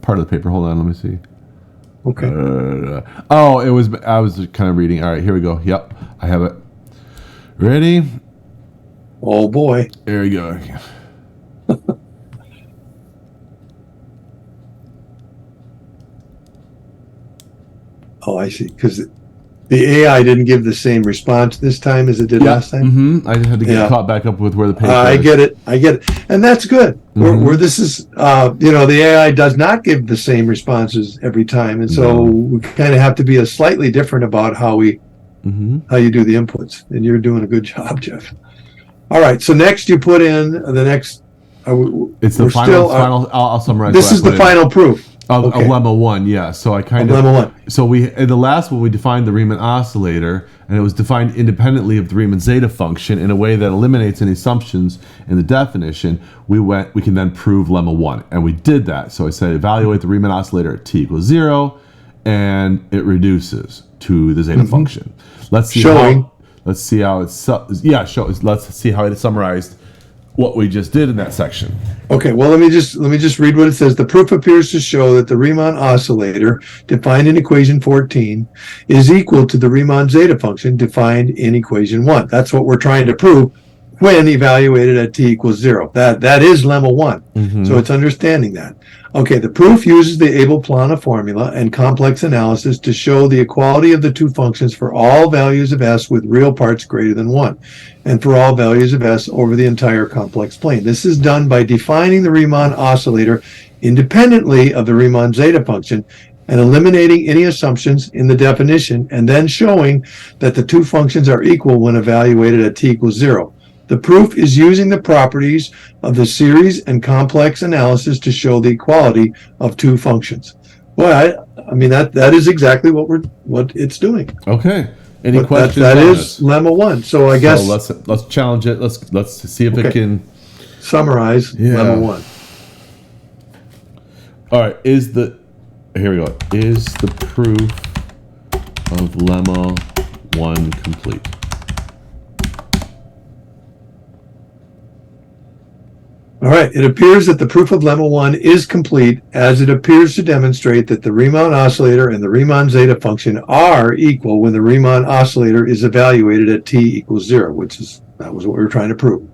[SPEAKER 1] part of the paper. Hold on, let me see.
[SPEAKER 2] Okay.
[SPEAKER 1] I was kind of reading. All right, here we go. Yep, I have it. Ready?
[SPEAKER 2] Oh boy.
[SPEAKER 1] There we go.
[SPEAKER 2] Oh, I see. Because the AI didn't give the same response this time as it did last time.
[SPEAKER 1] Mm-hmm. I just had to get caught back up with where the paper
[SPEAKER 2] I
[SPEAKER 1] is.
[SPEAKER 2] get it. And that's good. Where this is, the AI does not give the same responses every time. And so we kind of have to be slightly different about how you do the inputs. And you're doing a good job, Jeff. All right. So next you put in the next.
[SPEAKER 1] It's the final. I'll summarize.
[SPEAKER 2] This is the final proof.
[SPEAKER 1] Of lemma 1, yeah. So I kind of
[SPEAKER 2] lemma 1.
[SPEAKER 1] So in the last one we defined the Riemann oscillator, and it was defined independently of the Riemann zeta function in a way that eliminates any assumptions in the definition. We can then prove lemma 1, and we did that. So I said evaluate the Riemann oscillator at t equals 0, and it reduces to the zeta function. Let's see how it summarized what we just did in that section.
[SPEAKER 2] Okay, well let me just read what it says. The proof appears to show that the Riemann oscillator defined in equation 14 is equal to the Riemann zeta function defined in equation 1. That's what we're trying to prove when evaluated at t equals 0. That is lemma 1. So it's understanding that. Okay, the proof uses the Abel-Plana formula and complex analysis to show the equality of the two functions for all values of s with real parts greater than 1, and for all values of s over the entire complex plane. This is done by defining the Riemann oscillator independently of the Riemann zeta function and eliminating any assumptions in the definition, and then showing that the two functions are equal when evaluated at t equals 0. The proof is using the properties of the series and complex analysis to show the equality of two functions. Well, I mean that is exactly what it's doing.
[SPEAKER 1] Okay. Any questions?
[SPEAKER 2] That is lemma 1. So I guess
[SPEAKER 1] let's challenge it. Let's see if it can
[SPEAKER 2] summarize lemma 1.
[SPEAKER 1] All right. Here we go. Is the proof of lemma 1 complete?
[SPEAKER 2] All right, it appears that the proof of lemma 1 is complete, as it appears to demonstrate that the Riemann oscillator and the Riemann zeta function are equal when the Riemann oscillator is evaluated at t equals 0, that was what we were trying to prove.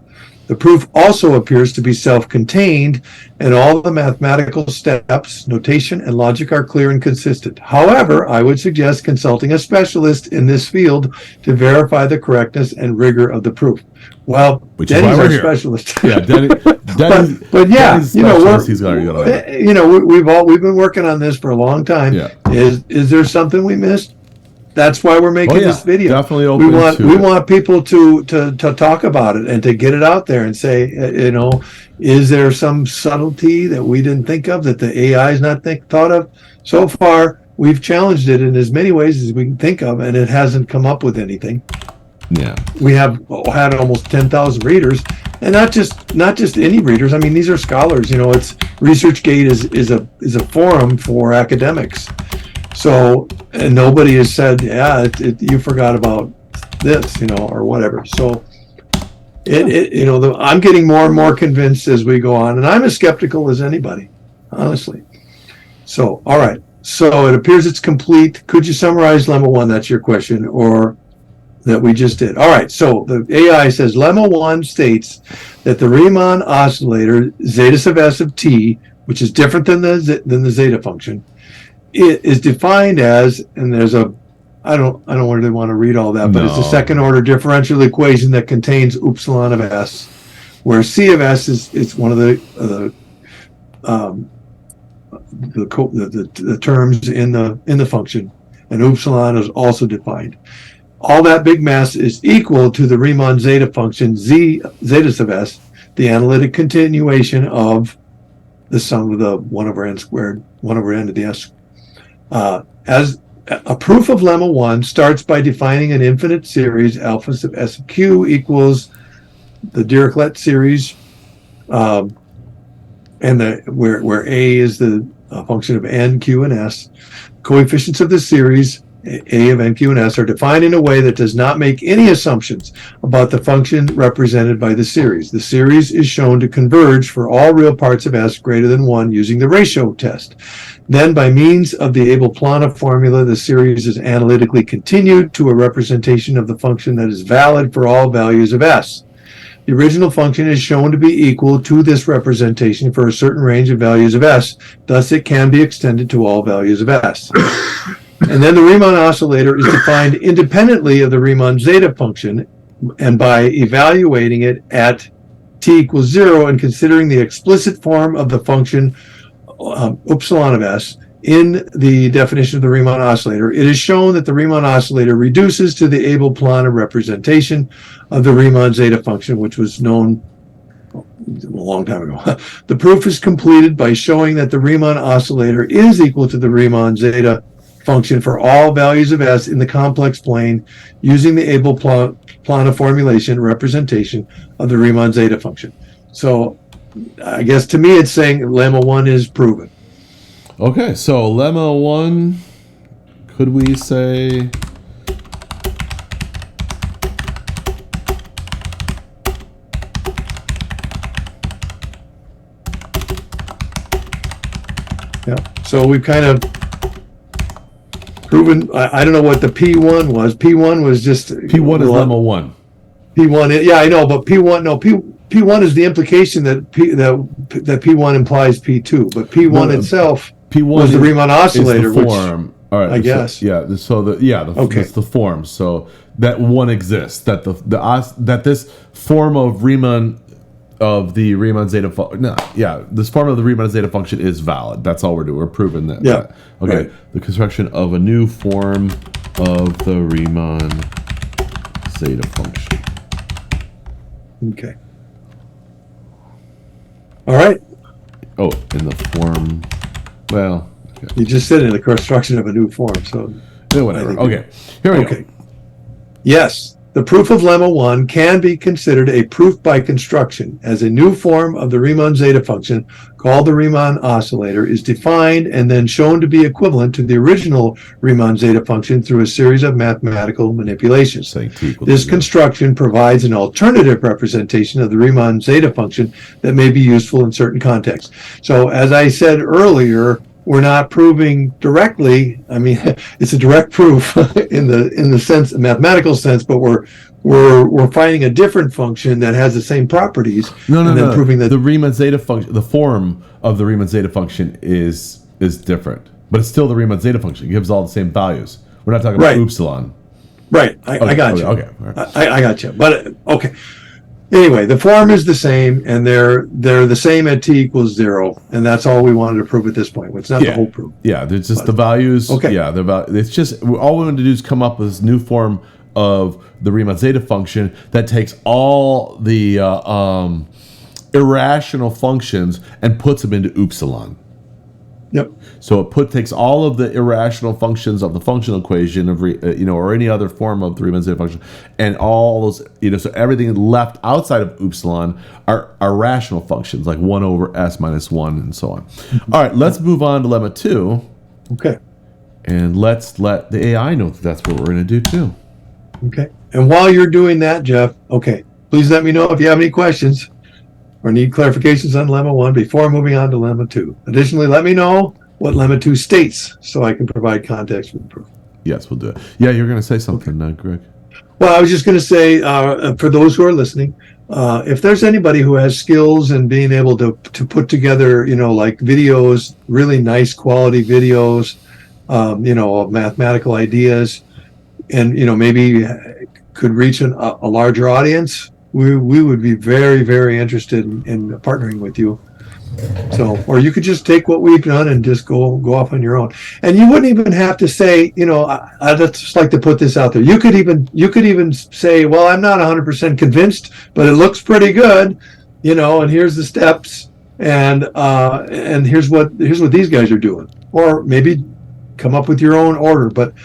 [SPEAKER 2] The proof also appears to be self-contained, and all the mathematical steps, notation, and logic are clear and consistent. However, I would suggest consulting a specialist in this field to verify the correctness and rigor of the proof. Well, Denny's our specialist.
[SPEAKER 1] Yeah, Denny.
[SPEAKER 2] But yeah, we've been working on this for a long time.
[SPEAKER 1] Yeah.
[SPEAKER 2] Is there something we missed? That's why we're making this video.
[SPEAKER 1] Definitely open
[SPEAKER 2] we want people to talk about it and to get it out there and say, is there some subtlety that we didn't think of, that the AI is not thought of? So far, we've challenged it in as many ways as we can think of, and it hasn't come up with anything.
[SPEAKER 1] Yeah,
[SPEAKER 2] we have had almost 10,000 readers, and not just any readers. I mean, these are scholars. It's ResearchGate is a forum for academics. So, and nobody has said, you forgot about this, or whatever. So, I'm getting more and more convinced as we go on, and I'm as skeptical as anybody, honestly. So, all right. So it appears it's complete. Could you summarize lemma 1? That's your question, or that we just did. All right, so the AI says lemma 1 states that the Riemann oscillator zeta sub s of t, which is different than the zeta function, it is defined as, and there's I don't really want to read all that, but it's a second order differential equation that contains upsilon of s, where c of s is one of the terms in the function, and upsilon is also defined. All that big mass is equal to the Riemann zeta function zeta sub s, the analytic continuation of the sum of the 1 over n squared, 1 over n to the s. As a proof of lemma 1 starts by defining an infinite series, alpha sub s of q equals the Dirichlet series, and where a is the function of n, q, and s. Coefficients of the series A of n, q, and s, are defined in a way that does not make any assumptions about the function represented by the series. The series is shown to converge for all real parts of s greater than 1 using the ratio test. Then, by means of the Abel-Plana formula, the series is analytically continued to a representation of the function that is valid for all values of s. The original function is shown to be equal to this representation for a certain range of values of s. Thus, it can be extended to all values of s. And then the Riemann oscillator is defined independently of the Riemann zeta function, and by evaluating it at t equals 0 and considering the explicit form of the function upsilon of s in the definition of the Riemann oscillator, it is shown that the Riemann oscillator reduces to the Abel-Plana representation of the Riemann zeta function, which was known a long time ago. The proof is completed by showing that the Riemann oscillator is equal to the Riemann zeta function for all values of s in the complex plane using the Abel-Plana formulation representation of the Riemann zeta function. So I guess to me it's saying lemma 1 is proven.
[SPEAKER 1] Okay, so lemma 1, could we say...
[SPEAKER 2] Yeah, so we've kind of proven, I don't know what the P1 was. P1 was just...
[SPEAKER 1] P1 is lemma 1.
[SPEAKER 2] P1, yeah, I know, but P1, no, P1 is the implication that P1 implies P2, but P1 itself
[SPEAKER 1] P1
[SPEAKER 2] was the Riemann oscillator,
[SPEAKER 1] is the form.
[SPEAKER 2] which
[SPEAKER 1] all right,
[SPEAKER 2] I guess.
[SPEAKER 1] Okay. That's the form. So that one exists. That that this form of Riemann of the Riemann zeta this form of the Riemann zeta function is valid. That's all we're doing. We're proving that.
[SPEAKER 2] Yeah.
[SPEAKER 1] Okay.
[SPEAKER 2] Right.
[SPEAKER 1] The construction of a new form of the Riemann zeta function.
[SPEAKER 2] Okay. All right.
[SPEAKER 1] Oh, in the form. Well, okay.
[SPEAKER 2] You just said in the construction of a new form, so
[SPEAKER 1] whatever. Okay. Here we go.
[SPEAKER 2] Yes. The proof of lemma 1 can be considered a proof by construction, as a new form of the Riemann zeta function called the Riemann oscillator is defined and then shown to be equivalent to the original Riemann zeta function through a series of mathematical manipulations. This construction provides an alternative representation of the Riemann zeta function that may be useful in certain contexts. So as I said earlier, we're not proving directly. I mean, it's a direct proof in the sense, mathematical sense, but we're finding a different function that has the same properties.
[SPEAKER 1] No. Proving that the Riemann zeta function, the form of the Riemann zeta function is different, but it's still the Riemann zeta function. It gives all the same values. We're not talking about upsilon.
[SPEAKER 2] Right. I got you.
[SPEAKER 1] Okay. All right.
[SPEAKER 2] I got you. But okay. Anyway, the form is the same, and they're the same at t equals 0, and that's all we wanted to prove at this point. It's not the whole proof.
[SPEAKER 1] Yeah, it's just the values. Okay. Yeah, it's just all we wanted to do is come up with this new form of the Riemann zeta function that takes all the irrational functions and puts them into upsilon.
[SPEAKER 2] Yep.
[SPEAKER 1] So it takes all of the irrational functions of the functional equation of or any other form of the Riemann zeta function, and all those so everything left outside of upsilon are rational functions like 1 over s minus 1 and so on. All right, let's move on to lemma 2.
[SPEAKER 2] Okay.
[SPEAKER 1] And let's let the AI know that that's what we're going to do too.
[SPEAKER 2] Okay. And while you're doing that, Jeff, please let me know if you have any questions or need clarifications on lemma 1 before moving on to lemma 2. Additionally, let me know what lemma 2 states so I can provide context for the proof.
[SPEAKER 1] Yes, we'll do it. Yeah, you're going to say something, Greg.
[SPEAKER 2] Well, I was just going to say, for those who are listening, if there's anybody who has skills in being able to put together, like videos, really nice quality videos, of mathematical ideas, and, maybe could reach a larger audience, we would be very, very interested in partnering with you. So, or you could just take what we've done and just go off on your own. And you wouldn't even have to say, I'd just like to put this out there. You could even say, well, I'm not 100% convinced, but it looks pretty good, and here's the steps, and here's what these guys are doing. Or maybe come up with your own order. But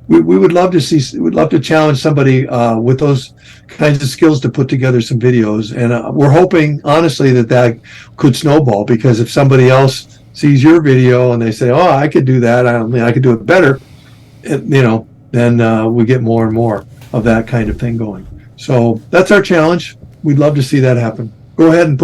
[SPEAKER 2] we would love to challenge somebody with those kinds of skills to put together some videos, and we're hoping honestly that could snowball, because if somebody else sees your video and they say, oh, I could do that, I could do it better, then we get more and more of that kind of thing going. So that's our challenge. We'd love to see that happen. Go ahead and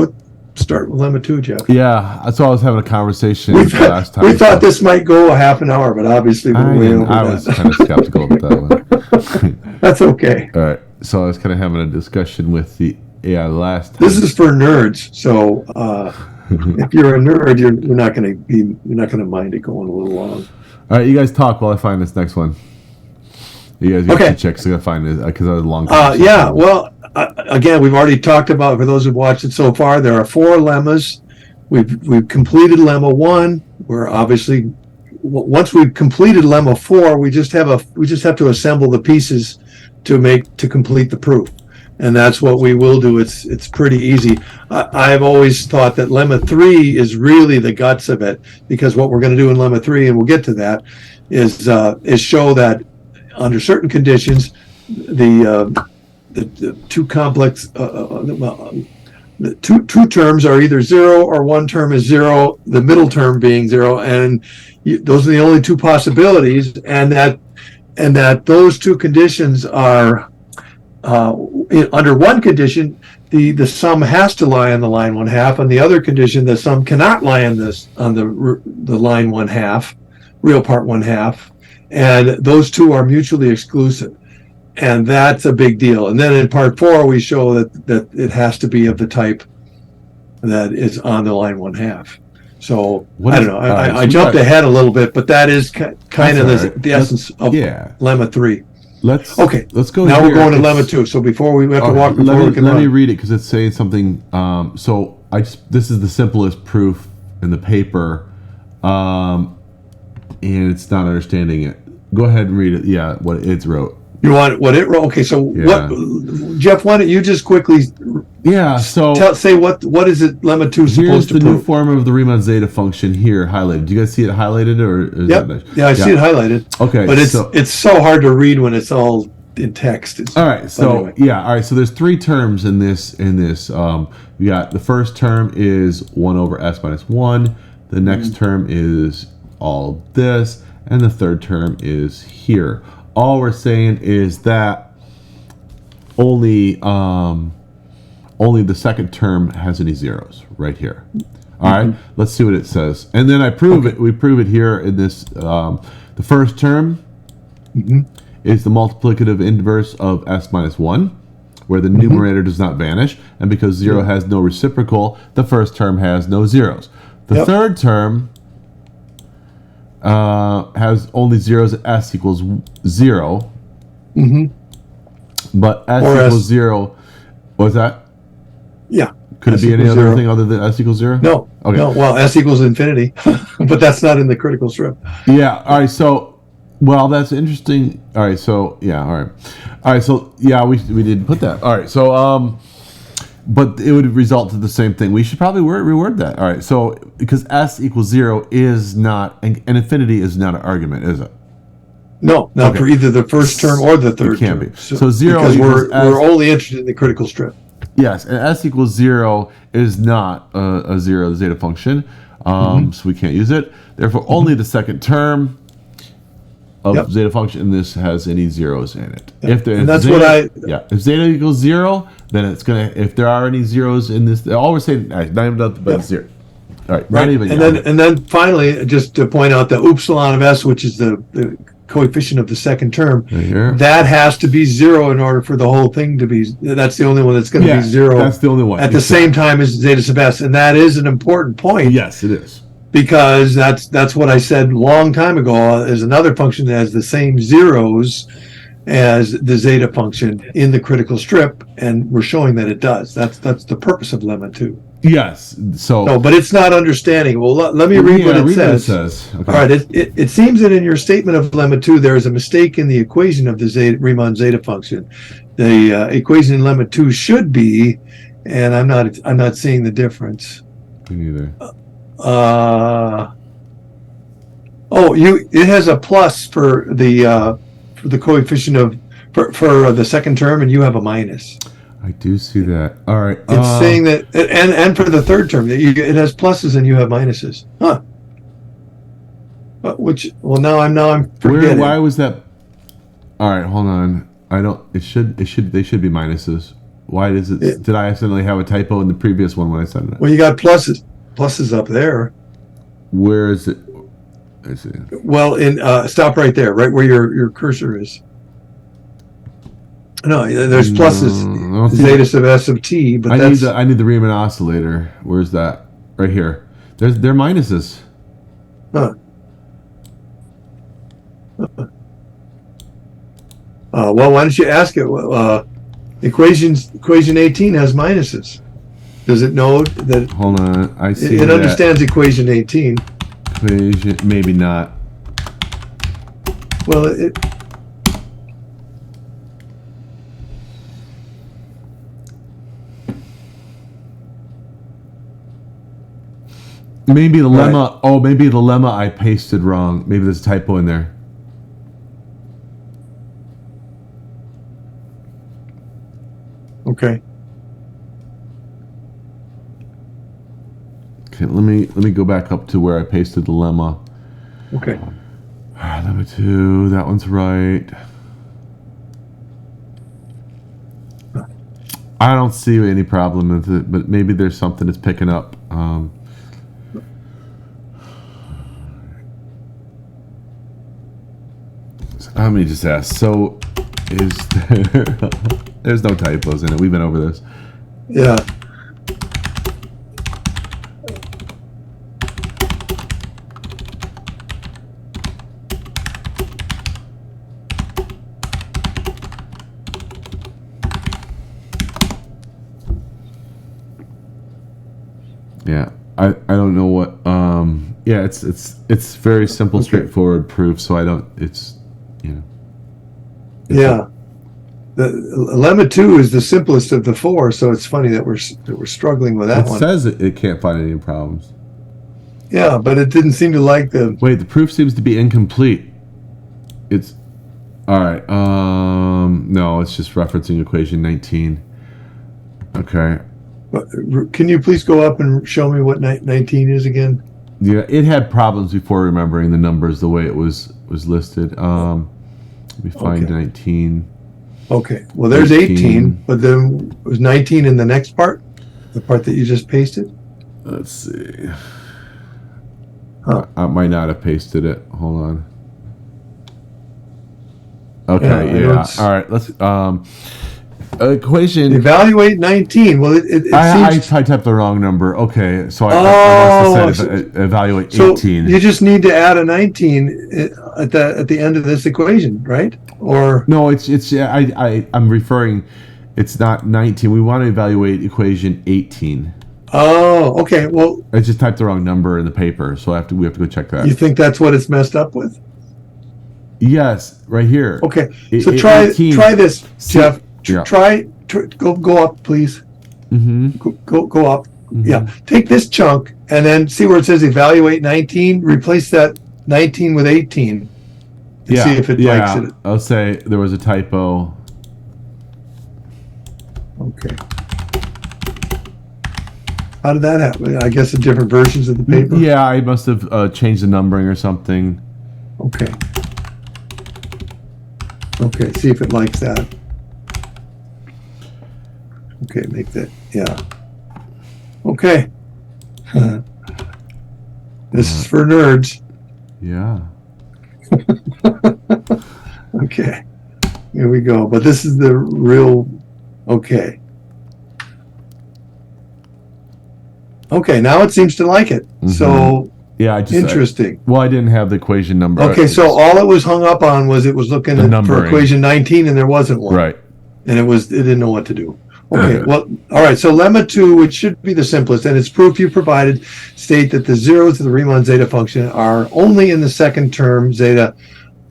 [SPEAKER 2] start with Lemma 2, Jeff.
[SPEAKER 1] Yeah, that's why I was having a conversation last time.
[SPEAKER 2] We thought this might go a half an hour, but obviously we're way over
[SPEAKER 1] I was kind of skeptical about that one.
[SPEAKER 2] That's okay.
[SPEAKER 1] All right, so I was kind of having a discussion with the AI last time.
[SPEAKER 2] This is for nerds, so if you're a nerd, you're not going to mind it going a little long.
[SPEAKER 1] All right, you guys talk while I find this next one. You guys get to check, so I gotta find it because I was a long time.
[SPEAKER 2] Yeah, well, again, we've already talked about, for those who've watched it so far, there are 4 lemmas. We've completed lemma 1. We're obviously, once we've completed lemma 4, we just have to assemble the pieces to complete the proof, and that's what we will do. It's pretty easy. I've always thought that lemma 3 is really the guts of it, because what we're going to do in lemma 3, and we'll get to that, is show that under certain conditions, the two complex, the two terms are either 0 or one term is 0, the middle term being 0, and those are the only 2 possibilities, and that those 2 conditions are under one condition, the sum has to lie on the line 1/2. On the other condition, the sum cannot lie on the line 1/2, real part 1/2. And those 2 are mutually exclusive, and that's a big deal. And then in part 4, we show that it has to be of the type that is on the line 1/2. So I don't know. I jumped ahead a little bit, but that is kind of the essence of lemma 3.
[SPEAKER 1] Let's go.
[SPEAKER 2] Now we're going to lemma 2. So before we have to walk,
[SPEAKER 1] let me read it because it's saying something. So this is the simplest proof in the paper, and it's not understanding it. Go ahead and read it. Yeah, what it wrote.
[SPEAKER 2] You want what it wrote? Okay, so what, Jeff? Why don't you just quickly?
[SPEAKER 1] Yeah. So
[SPEAKER 2] say what is it? Lemma 2 supposed to prove?
[SPEAKER 1] Here's the new form of the Riemann zeta function here highlighted. Do you guys see it highlighted or?
[SPEAKER 2] Yeah, I see it highlighted. Okay, but it's so hard to read when it's all in text.
[SPEAKER 1] All right. So So there's 3 terms in this. We got the first term is 1 over s minus 1. The next term is all this. And the third term is here. All we're saying is that only the second term has any zeros right here. All right, let's see what it says. And then I prove it. We prove it here in this. The first term is the multiplicative inverse of s minus 1, where the numerator does not vanish. And because 0 has no reciprocal, the first term has no zeros. The third term has only zeros at s equals 0. But s equals 0. What was that?
[SPEAKER 2] Yeah.
[SPEAKER 1] Could it be any other thing other than s equals 0?
[SPEAKER 2] No. Okay. No. Well, s equals infinity, but that's not in the critical strip.
[SPEAKER 1] Yeah. All right. So, well, that's interesting. All right. So, yeah. All right. All right. So, yeah, we didn't put that. All right. So, but it would result to the same thing. We should probably reword that. All right. So, because s equals 0 is not, and infinity is not an argument, is it?
[SPEAKER 2] No, not for either the first term or the third term. It can't
[SPEAKER 1] be. So 0
[SPEAKER 2] because we're only interested in the critical strip.
[SPEAKER 1] Yes, and s equals 0 is not a 0, the zeta function, so we can't use it. Therefore, only the second term of zeta function in this has any zeros in it. If zeta equals 0, then it's gonna. If there are any zeros in this, all we're saying, not even but 0. All right, not even.
[SPEAKER 2] And then finally, just to point out the upsilon of s, which is the coefficient of the second term, that has to be 0 in order for the whole thing to be. That's the only one that's going to be 0.
[SPEAKER 1] That's the only one
[SPEAKER 2] at the same time as zeta sub s, and that is an important point.
[SPEAKER 1] Yes, it is,
[SPEAKER 2] because that's what I said a long time ago. Is another function that has the same zeros as the zeta function in the critical strip, and we're showing that it does. That's the purpose of lemma 2.
[SPEAKER 1] Yes. So,
[SPEAKER 2] but it's not understanding. Well, let me read what it says.
[SPEAKER 1] Okay.
[SPEAKER 2] All right. It seems that in your statement of lemma 2, there is a mistake in the equation of the Riemann zeta function. The equation in lemma 2 should be, and I'm not seeing the difference.
[SPEAKER 1] Me neither.
[SPEAKER 2] It has a plus for the coefficient of for the second term, and you have a minus.
[SPEAKER 1] I do see that. All right.
[SPEAKER 2] It's saying that, and for the third term, it has pluses and you have minuses. Huh. Now I'm forgetting.
[SPEAKER 1] Why was that? All right, hold on. They should be minuses. Why does it? Did I accidentally have a typo in the previous one when I said it?
[SPEAKER 2] Well, you got pluses up there.
[SPEAKER 1] Where is it? I see.
[SPEAKER 2] Well, stop right there, right where your cursor is. No, there's pluses, zeta sub s sub t, but
[SPEAKER 1] I need the Riemann oscillator. Where's that? Right here. They're minuses.
[SPEAKER 2] Huh. Well, why don't you ask it? Equation 18 has minuses. Does it know that?
[SPEAKER 1] Hold on, I see.
[SPEAKER 2] It understands equation 18.
[SPEAKER 1] Equation, maybe not.
[SPEAKER 2] Well, it.
[SPEAKER 1] Maybe the lemma. Oh, maybe the lemma I pasted wrong. Maybe there's a typo in there.
[SPEAKER 2] Okay.
[SPEAKER 1] Okay, let me go back up to where I pasted the lemma.
[SPEAKER 2] Okay.
[SPEAKER 1] Number 2, that one's right. I don't see any problem with it, but maybe there's something it's picking up. Let me just ask. So, is there? There's no typos in it. We've been over this.
[SPEAKER 2] Yeah.
[SPEAKER 1] Yeah. I don't know what. Yeah. It's very simple, straightforward proof. So I don't. It's.
[SPEAKER 2] Yeah. The lemma 2 is the simplest of the 4, so it's funny that we're struggling with that one.
[SPEAKER 1] It says it can't find any problems.
[SPEAKER 2] Yeah, but it didn't seem to like the.
[SPEAKER 1] Wait, the proof seems to be incomplete. It's all right. No, it's just referencing equation 19. Okay.
[SPEAKER 2] Can you please go up and show me what 19 is again?
[SPEAKER 1] Yeah, it had problems before remembering the numbers the way it was listed. Let me find 19.
[SPEAKER 2] Okay. Well, there's 18, but then was 19 in the next part? The part that you just pasted?
[SPEAKER 1] Let's see.
[SPEAKER 2] Huh.
[SPEAKER 1] I might not have pasted it. Hold on. Okay, yeah. All right, let's equation.
[SPEAKER 2] Evaluate 19. Well,
[SPEAKER 1] I typed the wrong number. Okay, so I must have said evaluate 18.
[SPEAKER 2] So you just need to add a 19 at the end of this equation, right? Or
[SPEAKER 1] no, I'm referring. It's not 19. We want to evaluate equation 18.
[SPEAKER 2] Oh, okay. Well,
[SPEAKER 1] I just typed the wrong number in the paper, so we have to go check that.
[SPEAKER 2] You think that's what it's messed up with?
[SPEAKER 1] Yes, right here.
[SPEAKER 2] Okay, so try this, Jeff.
[SPEAKER 1] Yeah.
[SPEAKER 2] Try go up, please.
[SPEAKER 1] Mm-hmm.
[SPEAKER 2] Go up.
[SPEAKER 1] Mm-hmm.
[SPEAKER 2] Yeah. Take this chunk and then see where it says evaluate 19. Replace that 19 with 18. And see if it likes it.
[SPEAKER 1] I'll say there was a typo.
[SPEAKER 2] Okay. How did that happen? I guess the different versions of the paper.
[SPEAKER 1] Yeah, I must have changed the numbering or something.
[SPEAKER 2] Okay. Okay. See if it likes that. Okay, make that, yeah. Okay. This is for nerds.
[SPEAKER 1] Yeah.
[SPEAKER 2] Okay. Here we go. But this is the real, okay. Okay, now it seems to like it. Mm-hmm. So,
[SPEAKER 1] yeah,
[SPEAKER 2] interesting.
[SPEAKER 1] I didn't have the equation number.
[SPEAKER 2] Okay, so all it was hung up on was it was looking for equation 19 and there wasn't one.
[SPEAKER 1] Right.
[SPEAKER 2] And it didn't know what to do. Okay, well, all right, so lemma 2, which should be the simplest, and its proof you provided, state that the zeros of the Riemann zeta function are only in the second term zeta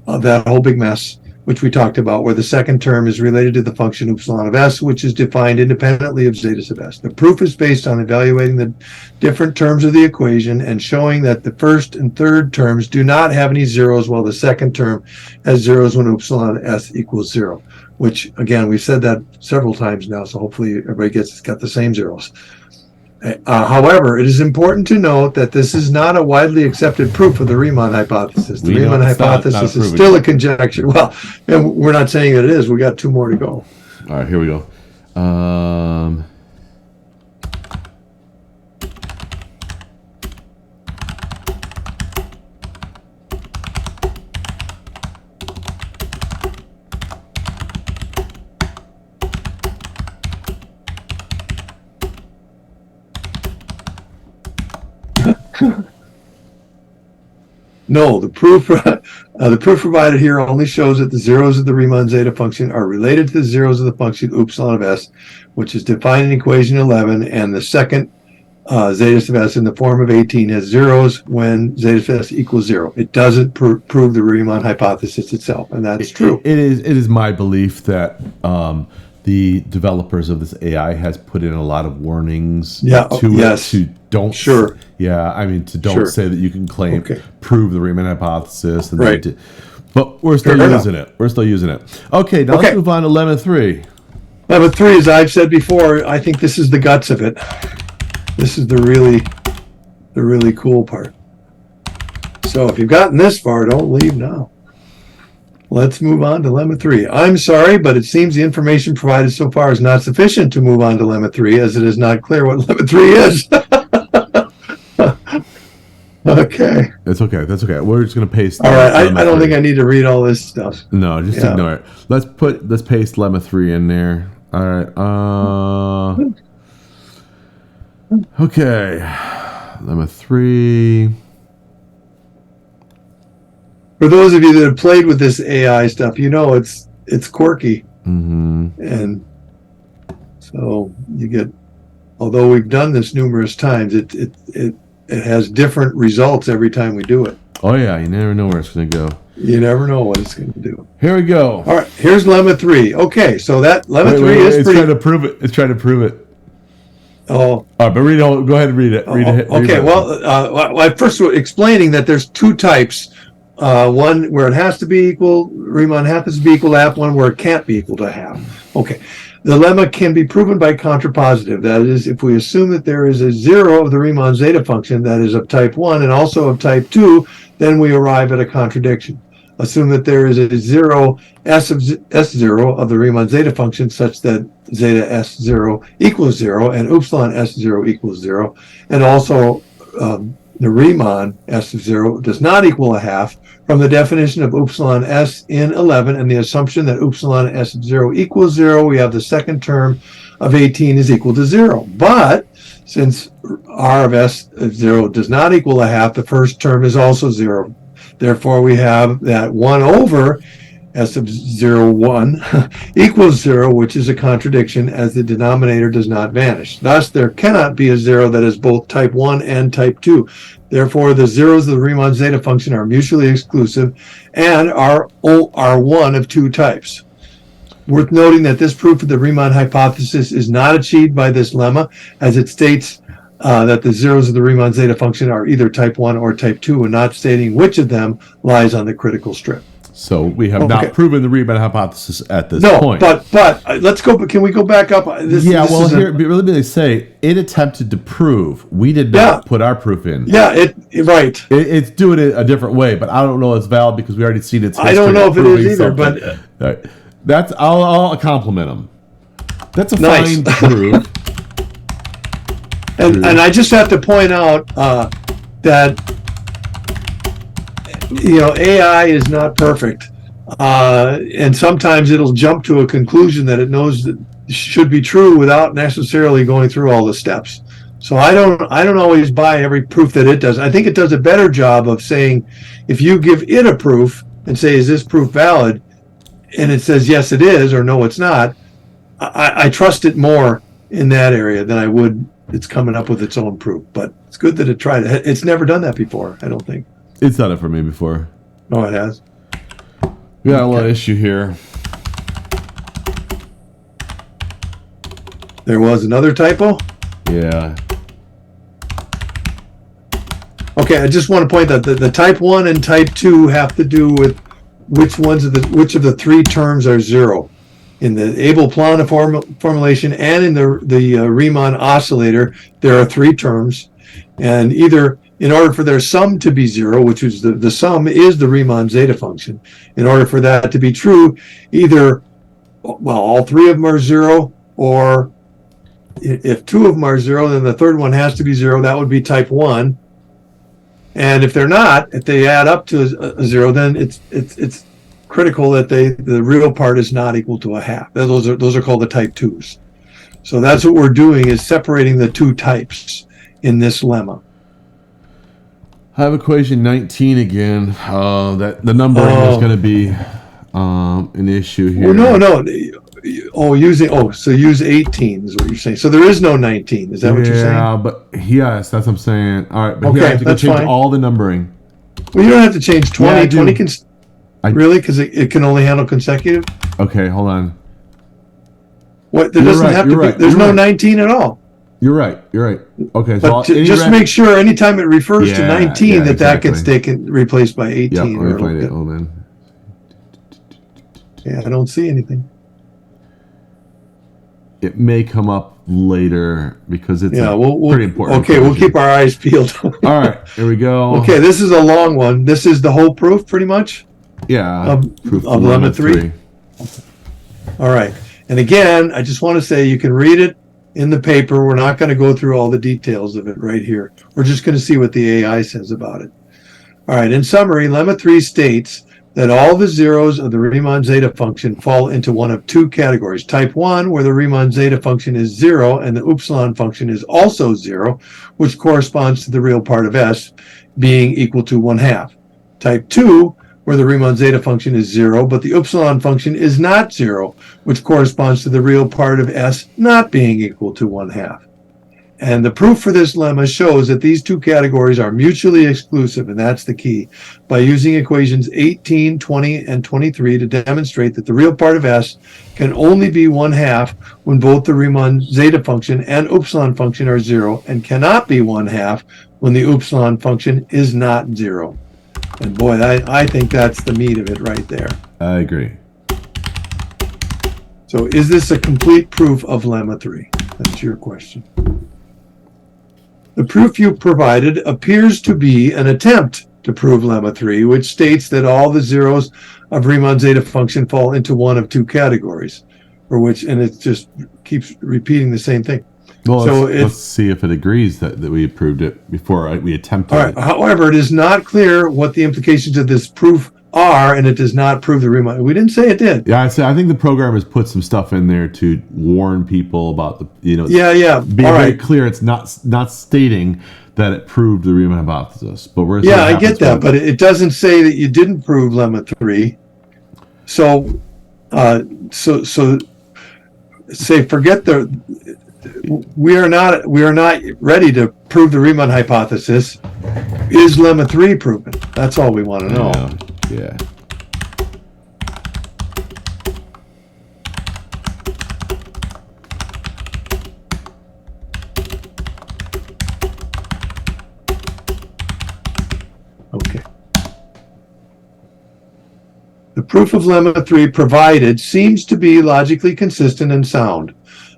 [SPEAKER 2] of that whole big mess, which we talked about, where the second term is related to the function upsilon of s, which is defined independently of zeta sub s. The proof is based on evaluating the different terms of the equation and showing that the first and third terms do not have any zeros, while the second term has zeros when upsilon s equals 0. Which, again, we've said that several times now, so hopefully everybody got the same zeros. However, it is important to note that this is not a widely accepted proof of the Riemann hypothesis. The Riemann hypothesis is still a conjecture. Well, and we're not saying that it is. We got 2 more to go.
[SPEAKER 1] All right, here we go.
[SPEAKER 2] No, the proof provided here only shows that the zeros of the Riemann zeta function are related to the zeros of the function upsilon of s, which is defined in equation 11, and the second zeta of s in the form of 18 has zeros when zeta of s equals 0. It doesn't prove the Riemann hypothesis itself, and that's true.
[SPEAKER 1] It is my belief that the developers of this AI has put in a lot of warnings to don't say that you can claim prove the Riemann hypothesis, and
[SPEAKER 2] right.
[SPEAKER 1] But we're still using it. We're still using it. Okay, now let's move on to lemma 3.
[SPEAKER 2] Lemma 3, as I've said before, I think this is the guts of it. This is the really cool part. So if you've gotten this far, don't leave now. Let's move on to lemma 3. I'm sorry, but it seems the information provided so far is not sufficient to move on to lemma 3, as it is not clear what lemma 3 is. Okay.
[SPEAKER 1] That's okay. That's okay. We're just going to paste.
[SPEAKER 2] All right. I don't think I need to read all this stuff.
[SPEAKER 1] No, just ignore it. Let's paste lemma 3 in there. All right. Okay. Lemma 3.
[SPEAKER 2] For those of you that have played with this AI stuff, you know it's quirky, and so you get. Although we've done this numerous times, it has different results every time we do it.
[SPEAKER 1] Oh yeah, you never know where it's going to go.
[SPEAKER 2] You never know what it's going to do.
[SPEAKER 1] Here we go.
[SPEAKER 2] All right, here's lemma 3. Okay, so that lemma 3 is
[SPEAKER 1] it's
[SPEAKER 2] pretty.
[SPEAKER 1] trying to prove it. It's trying to prove it.
[SPEAKER 2] Oh.
[SPEAKER 1] All right, but go ahead and read it. Read it.
[SPEAKER 2] Okay. Well, I first was explaining that there's 2 types. One where it has to be equal, Riemann has to be equal to half, one where it can't be equal to half. Okay. The lemma can be proven by contrapositive. That is, if we assume that there is a 0 of the Riemann zeta function that is of type 1 and also of type 2, then we arrive at a contradiction. Assume that there is a 0 S0 of the Riemann zeta function such that zeta S0 equals 0 and upsilon S0 equals 0, and also the Riemann S of 0 does not equal a half from the definition of upsilon S in 11 and the assumption that upsilon S of 0 equals 0, we have the second term of 18 is equal to 0. But since R of S of 0 does not equal a half, the first term is also 0. Therefore, we have that 1 over S of 0, 1 equals 0, which is a contradiction as the denominator does not vanish. Thus, there cannot be a 0 that is both type 1 and type 2. Therefore, the zeros of the Riemann zeta function are mutually exclusive and are one of 2 types. Worth noting that this proof of the Riemann hypothesis is not achieved by this lemma, as it states that the zeros of the Riemann zeta function are either type 1 or type 2, and not stating which of them lies on the critical strip.
[SPEAKER 1] So we have not proven the Riemann hypothesis at this point.
[SPEAKER 2] No, but let's go. Can we go back up?
[SPEAKER 1] They say it attempted to prove. We did not put our proof in.
[SPEAKER 2] Yeah, right.
[SPEAKER 1] It's doing it a different way, but I don't know it's valid because we already seen its history.
[SPEAKER 2] I don't know if it is either, but
[SPEAKER 1] right. That's I'll compliment them. That's a fine proof.
[SPEAKER 2] And I just have to point out that AI is not perfect, and sometimes it'll jump to a conclusion that it knows that should be true without necessarily going through all the steps. So I don't always buy every proof that it does. I think it does a better job of saying, if you give it a proof and say, is this proof valid? And it says, yes, it is, or no, it's not. I trust it more in that area than I would it's coming up with its own proof. But it's good that it tried it. It's never done that before, I don't think.
[SPEAKER 1] It's done it for me before.
[SPEAKER 2] Oh, it has?
[SPEAKER 1] We got a little issue here.
[SPEAKER 2] There was another typo?
[SPEAKER 1] Yeah.
[SPEAKER 2] Okay, I just want to point out that the type 1 and type 2 have to do with which of the 3 terms are 0. in the Abel-Plana formulation and in the Riemann oscillator, there are three terms, and either in order for their sum to be zero, which is the sum is the Riemann zeta function, in order for that to be true, either, well, all three of them are zero, or if two of them are zero, then the third one has to be zero. That would be type 1. And if they're not, if they add up to a zero, then it's critical that the real part is not equal to a half. Those are called the type 2s. So that's what we're doing, is separating the two types in this lemma.
[SPEAKER 1] I have equation 19 again. That the numbering is going to be an issue here.
[SPEAKER 2] Well, no. So use 18 is what you're saying. So there is no 19. Is that what you're saying?
[SPEAKER 1] Yeah, but yes, that's what I'm saying. All right, but
[SPEAKER 2] Okay,
[SPEAKER 1] here I have to go
[SPEAKER 2] that's
[SPEAKER 1] change
[SPEAKER 2] fine.
[SPEAKER 1] all the numbering.
[SPEAKER 2] Well, you don't have to change 20.
[SPEAKER 1] Yeah, I do.
[SPEAKER 2] 20 can really, because it can only handle consecutive.
[SPEAKER 1] Okay, hold on.
[SPEAKER 2] What? There
[SPEAKER 1] You're
[SPEAKER 2] doesn't
[SPEAKER 1] right,
[SPEAKER 2] have to
[SPEAKER 1] you're
[SPEAKER 2] be.
[SPEAKER 1] right,
[SPEAKER 2] There's
[SPEAKER 1] you're
[SPEAKER 2] no
[SPEAKER 1] right.
[SPEAKER 2] 19 at all.
[SPEAKER 1] You're right. Okay,
[SPEAKER 2] But
[SPEAKER 1] so
[SPEAKER 2] just make sure anytime it refers to
[SPEAKER 1] Yeah,
[SPEAKER 2] 19
[SPEAKER 1] yeah,
[SPEAKER 2] that gets
[SPEAKER 1] exactly.
[SPEAKER 2] replaced by 18.
[SPEAKER 1] Yep, let me
[SPEAKER 2] or
[SPEAKER 1] find it. Hold on.
[SPEAKER 2] Yeah, I don't see anything.
[SPEAKER 1] It may come up later because it's
[SPEAKER 2] Yeah,
[SPEAKER 1] pretty important.
[SPEAKER 2] Okay, we'll keep our eyes peeled.
[SPEAKER 1] All right, here we go.
[SPEAKER 2] Okay, this is a long one. This is the whole proof, pretty much.
[SPEAKER 1] Yeah, proof
[SPEAKER 2] of lemma 3. All right, and again, I just want to say you can read it in the paper. We're not going to go through all the details of it right here. We're just going to see what the AI says about it. All right, in summary, lemma 3 states that all the zeros of the Riemann zeta function fall into one of two categories. Type 1, where the Riemann zeta function is 0 and the upsilon function is also 0, which corresponds to the real part of S being equal to 1/2. Type 2, where the Riemann zeta function is 0, but the upsilon function is not 0, which corresponds to the real part of S not being equal to 1/2. And the proof for this lemma shows that these two categories are mutually exclusive, and that's the key, by using equations 18, 20, and 23 to demonstrate that the real part of S can only be 1/2 when both the Riemann zeta function and upsilon function are 0, and cannot be 1/2 when the upsilon function is not 0. And boy, I think that's the meat of it right there.
[SPEAKER 1] I agree.
[SPEAKER 2] So is this a complete proof of lemma 3? That's your question. The proof you provided appears to be an attempt to prove lemma 3, which states that all the zeros of Riemann zeta function fall into one of two categories, and it just keeps repeating the same thing.
[SPEAKER 1] Well,
[SPEAKER 2] So
[SPEAKER 1] let's see if it agrees that we approved it before we attempted
[SPEAKER 2] all right.
[SPEAKER 1] it.
[SPEAKER 2] However, it is not clear what the implications of this proof are, and it does not prove the Riemann. We didn't say it did.
[SPEAKER 1] Yeah, I think the program has put some stuff in there to warn people about the,
[SPEAKER 2] Yeah.
[SPEAKER 1] Be
[SPEAKER 2] All
[SPEAKER 1] very
[SPEAKER 2] right.
[SPEAKER 1] clear. It's not stating that it proved the Riemann hypothesis, but we're
[SPEAKER 2] Yeah, I get that, but it doesn't say that you didn't prove lemma 3. So say forget we are not ready to prove the Riemann hypothesis. Is lemma 3 proven? That's all we want to know.
[SPEAKER 1] Yeah.
[SPEAKER 2] Okay. The proof of lemma 3 provided seems to be logically consistent and sound,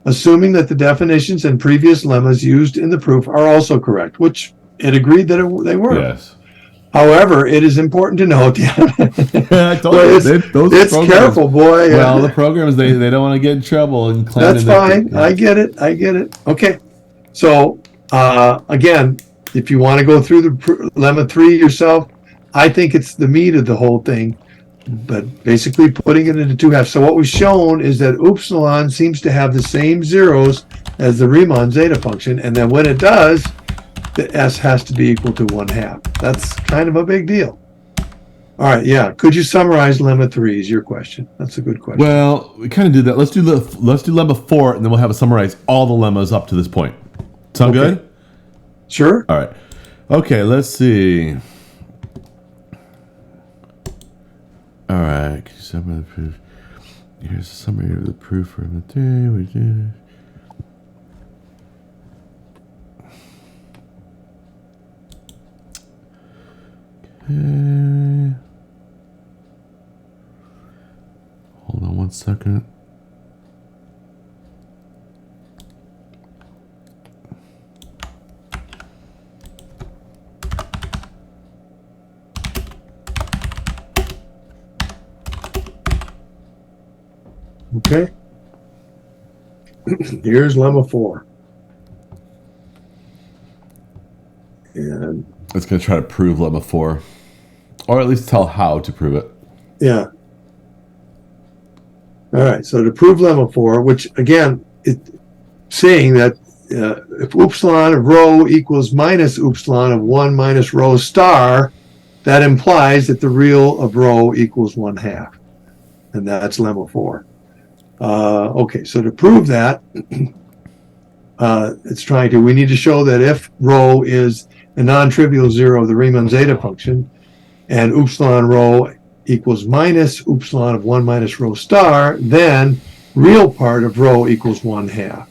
[SPEAKER 2] assuming that the definitions and previous lemmas used in the proof are also correct, which it agreed that they were.
[SPEAKER 1] Yes.
[SPEAKER 2] However, it is important to note.
[SPEAKER 1] I told you,
[SPEAKER 2] it's careful, boy.
[SPEAKER 1] Well, the programs they don't want to get in trouble and claim.
[SPEAKER 2] That's fine. I get it. Okay. So again, if you want to go through the lemma 3 yourself, I think it's the meat of the whole thing. But basically putting it into two halves. So what we've shown is that upsilon seems to have the same zeros as the Riemann zeta function, and then when it does, the S has to be equal to 1/2. That's kind of a big deal. All right, yeah. Could you summarize lemma 3 is your question? That's a good question.
[SPEAKER 1] Well, we kind of did that. Let's do lemma 4, and then we'll have it summarize all the lemmas up to this point. Sound
[SPEAKER 2] Okay.
[SPEAKER 1] good?
[SPEAKER 2] Sure.
[SPEAKER 1] All right. Okay, let's see. All right. Can you summarize the proof? Here's a summary of the proof for the day. We did. Okay. Hold on one second.
[SPEAKER 2] Okay. Here's lemma 4. And
[SPEAKER 1] It's going to try to prove lemma 4. Or at least tell how to prove it.
[SPEAKER 2] yeah. All right. So to prove lemma 4, which again, it's saying that if upsilon of rho equals minus upsilon of 1 minus rho star, that implies that the real of rho equals 1/2. And that's lemma 4. Okay, so to prove that, we need to show that if rho is a non-trivial zero of the Riemann zeta function, and upsilon rho equals minus upsilon of 1 minus rho star, then real part of rho equals 1/2.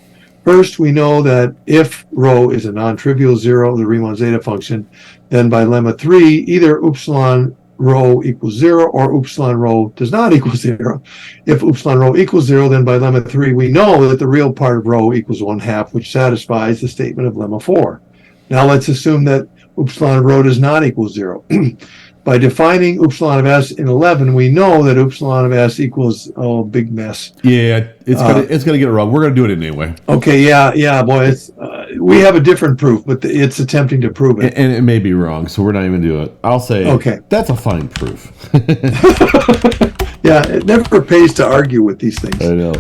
[SPEAKER 2] First, we know that if rho is a non-trivial zero of the Riemann zeta function, then by lemma 3, either upsilon rho equals 0 or upsilon rho does not equal 0. If upsilon rho equals 0, then by lemma 3, we know that the real part of rho equals 1/2, which satisfies the statement of lemma 4. Now let's assume that upsilon of rho does not equal 0. By defining upsilon of s in 11, we know that upsilon of s equals, big mess.
[SPEAKER 1] Yeah, it's gonna get it wrong. We're gonna do it anyway.
[SPEAKER 2] Okay, yeah, boy. We have a different proof, but it's attempting to prove it.
[SPEAKER 1] And it may be wrong, so we're not even doing it. I'll say,
[SPEAKER 2] okay,
[SPEAKER 1] that's a fine proof.
[SPEAKER 2] Yeah, it never pays to argue with these things.
[SPEAKER 1] I know.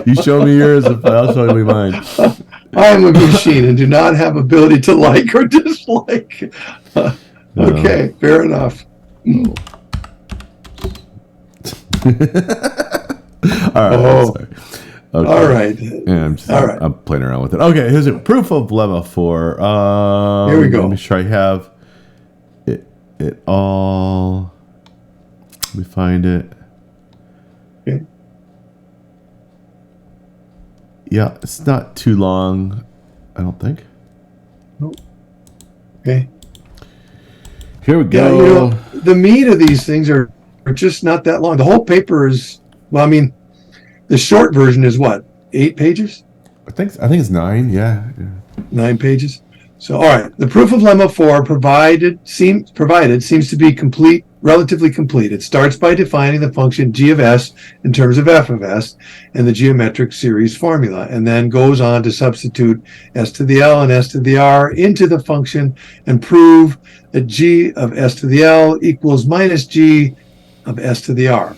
[SPEAKER 1] You show me yours, I'll show you mine.
[SPEAKER 2] I am a machine and do not have ability to like or dislike. Okay, fair enough.
[SPEAKER 1] All right. Sorry. Okay.
[SPEAKER 2] All right.
[SPEAKER 1] Yeah, I'm playing around with it. Okay, here's a proof of lemma 4.
[SPEAKER 2] Here we go.
[SPEAKER 1] Let me sure I have it all. Let me find it.
[SPEAKER 2] Okay.
[SPEAKER 1] Yeah, it's not too long, I don't think.
[SPEAKER 2] Nope. Okay.
[SPEAKER 1] Here we go.
[SPEAKER 2] Yeah, the meat of these things are just not that long. The whole paper is, well, I mean, the short version is what, 8 pages?
[SPEAKER 1] I think it's 9. Yeah.
[SPEAKER 2] 9 pages. So, all right, the proof of lemma 4 seems to be relatively complete. It starts by defining the function g of s in terms of f of s and the geometric series formula, and then goes on to substitute s to the l and s to the r into the function and prove that g of s to the l equals minus g of s to the r.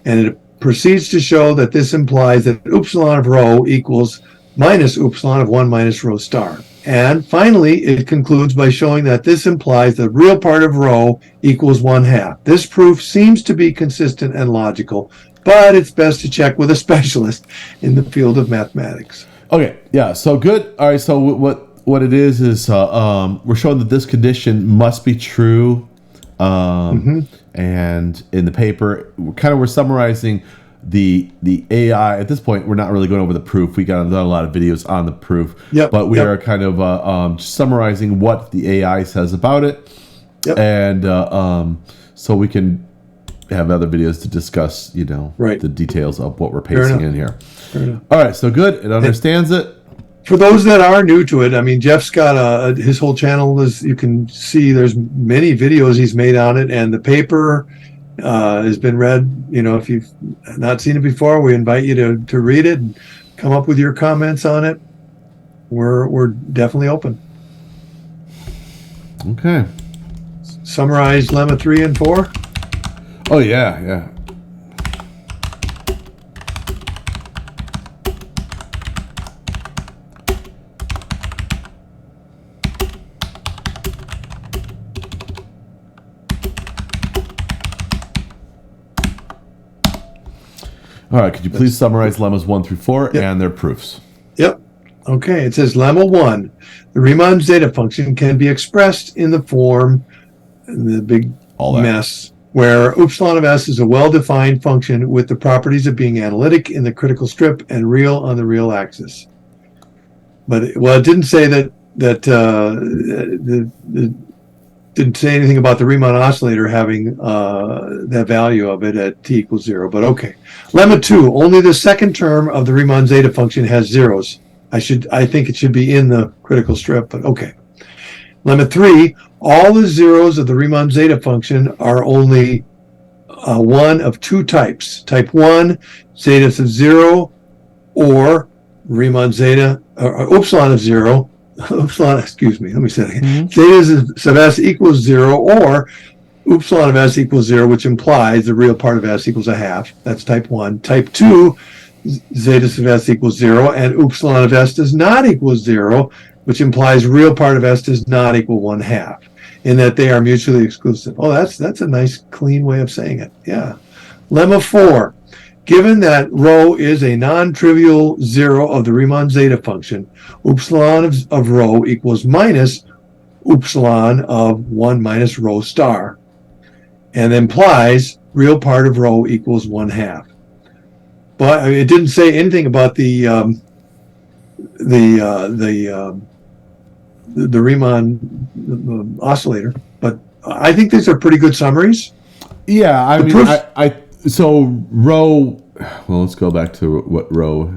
[SPEAKER 2] And it proceeds to show that this implies that upsilon of rho equals minus upsilon of 1 minus rho star. And finally, it concludes by showing that this implies the real part of rho equals 1/2. This proof seems to be consistent and logical, but it's best to check with a specialist in the field of mathematics.
[SPEAKER 1] Okay, yeah, so good. All right, so what it is we're showing that this condition must be true. And in the paper, we're summarizing the AI. At this point, we're not really going over the proof. We got done a lot of videos on the proof, but we are kind of summarizing what the AI says about it, and so we can have other videos to discuss, the details of what we're pasting in here. All right, so good. It understands it.
[SPEAKER 2] For those that are new to it, I mean, Jeff's got his whole channel is, you can see there's many videos he's made on it, and the paper has been read. If you've not seen it before, we invite you to read it and come up with your comments on it. We're definitely open.
[SPEAKER 1] Okay.
[SPEAKER 2] Summarize lemma 3 and 4.
[SPEAKER 1] Oh yeah. All right, could you please summarize lemmas 1 through 4 and their proofs?
[SPEAKER 2] Yep. Okay, it says lemma 1. The Riemann zeta function can be expressed in the form, the big mess, where upsilon of s is a well-defined function with the properties of being analytic in the critical strip and real on the real axis. But it didn't say that didn't say anything about the Riemann oscillator having that value of it at t equals 0, but okay. Lemma 2, only the second term of the Riemann zeta function has zeros. I think it should be in the critical strip, but okay. Lemma 3, all the zeros of the Riemann zeta function are only one of two types. Type 1, zeta of 0, or Riemann zeta, or upsilon of 0, upsilon, excuse me, let me say that again. Zeta sub s equals 0, or upsilon of s equals 0, which implies the real part of s equals a half. That's type 1. Type 2, zeta sub s equals 0, and upsilon of s does not equal 0, which implies real part of s does not equal 1/2, in that they are mutually exclusive. Oh, that's a nice, clean way of saying it. Yeah. Lemma 4. Given that rho is a non-trivial zero of the Riemann zeta function, upsilon of rho equals minus upsilon of 1 minus rho star, and implies real part of rho equals 1/2. But I mean, it didn't say anything about the Riemann oscillator, but I think these are pretty good summaries.
[SPEAKER 1] Yeah, I mean, so rho. Well, let's go back to what rho.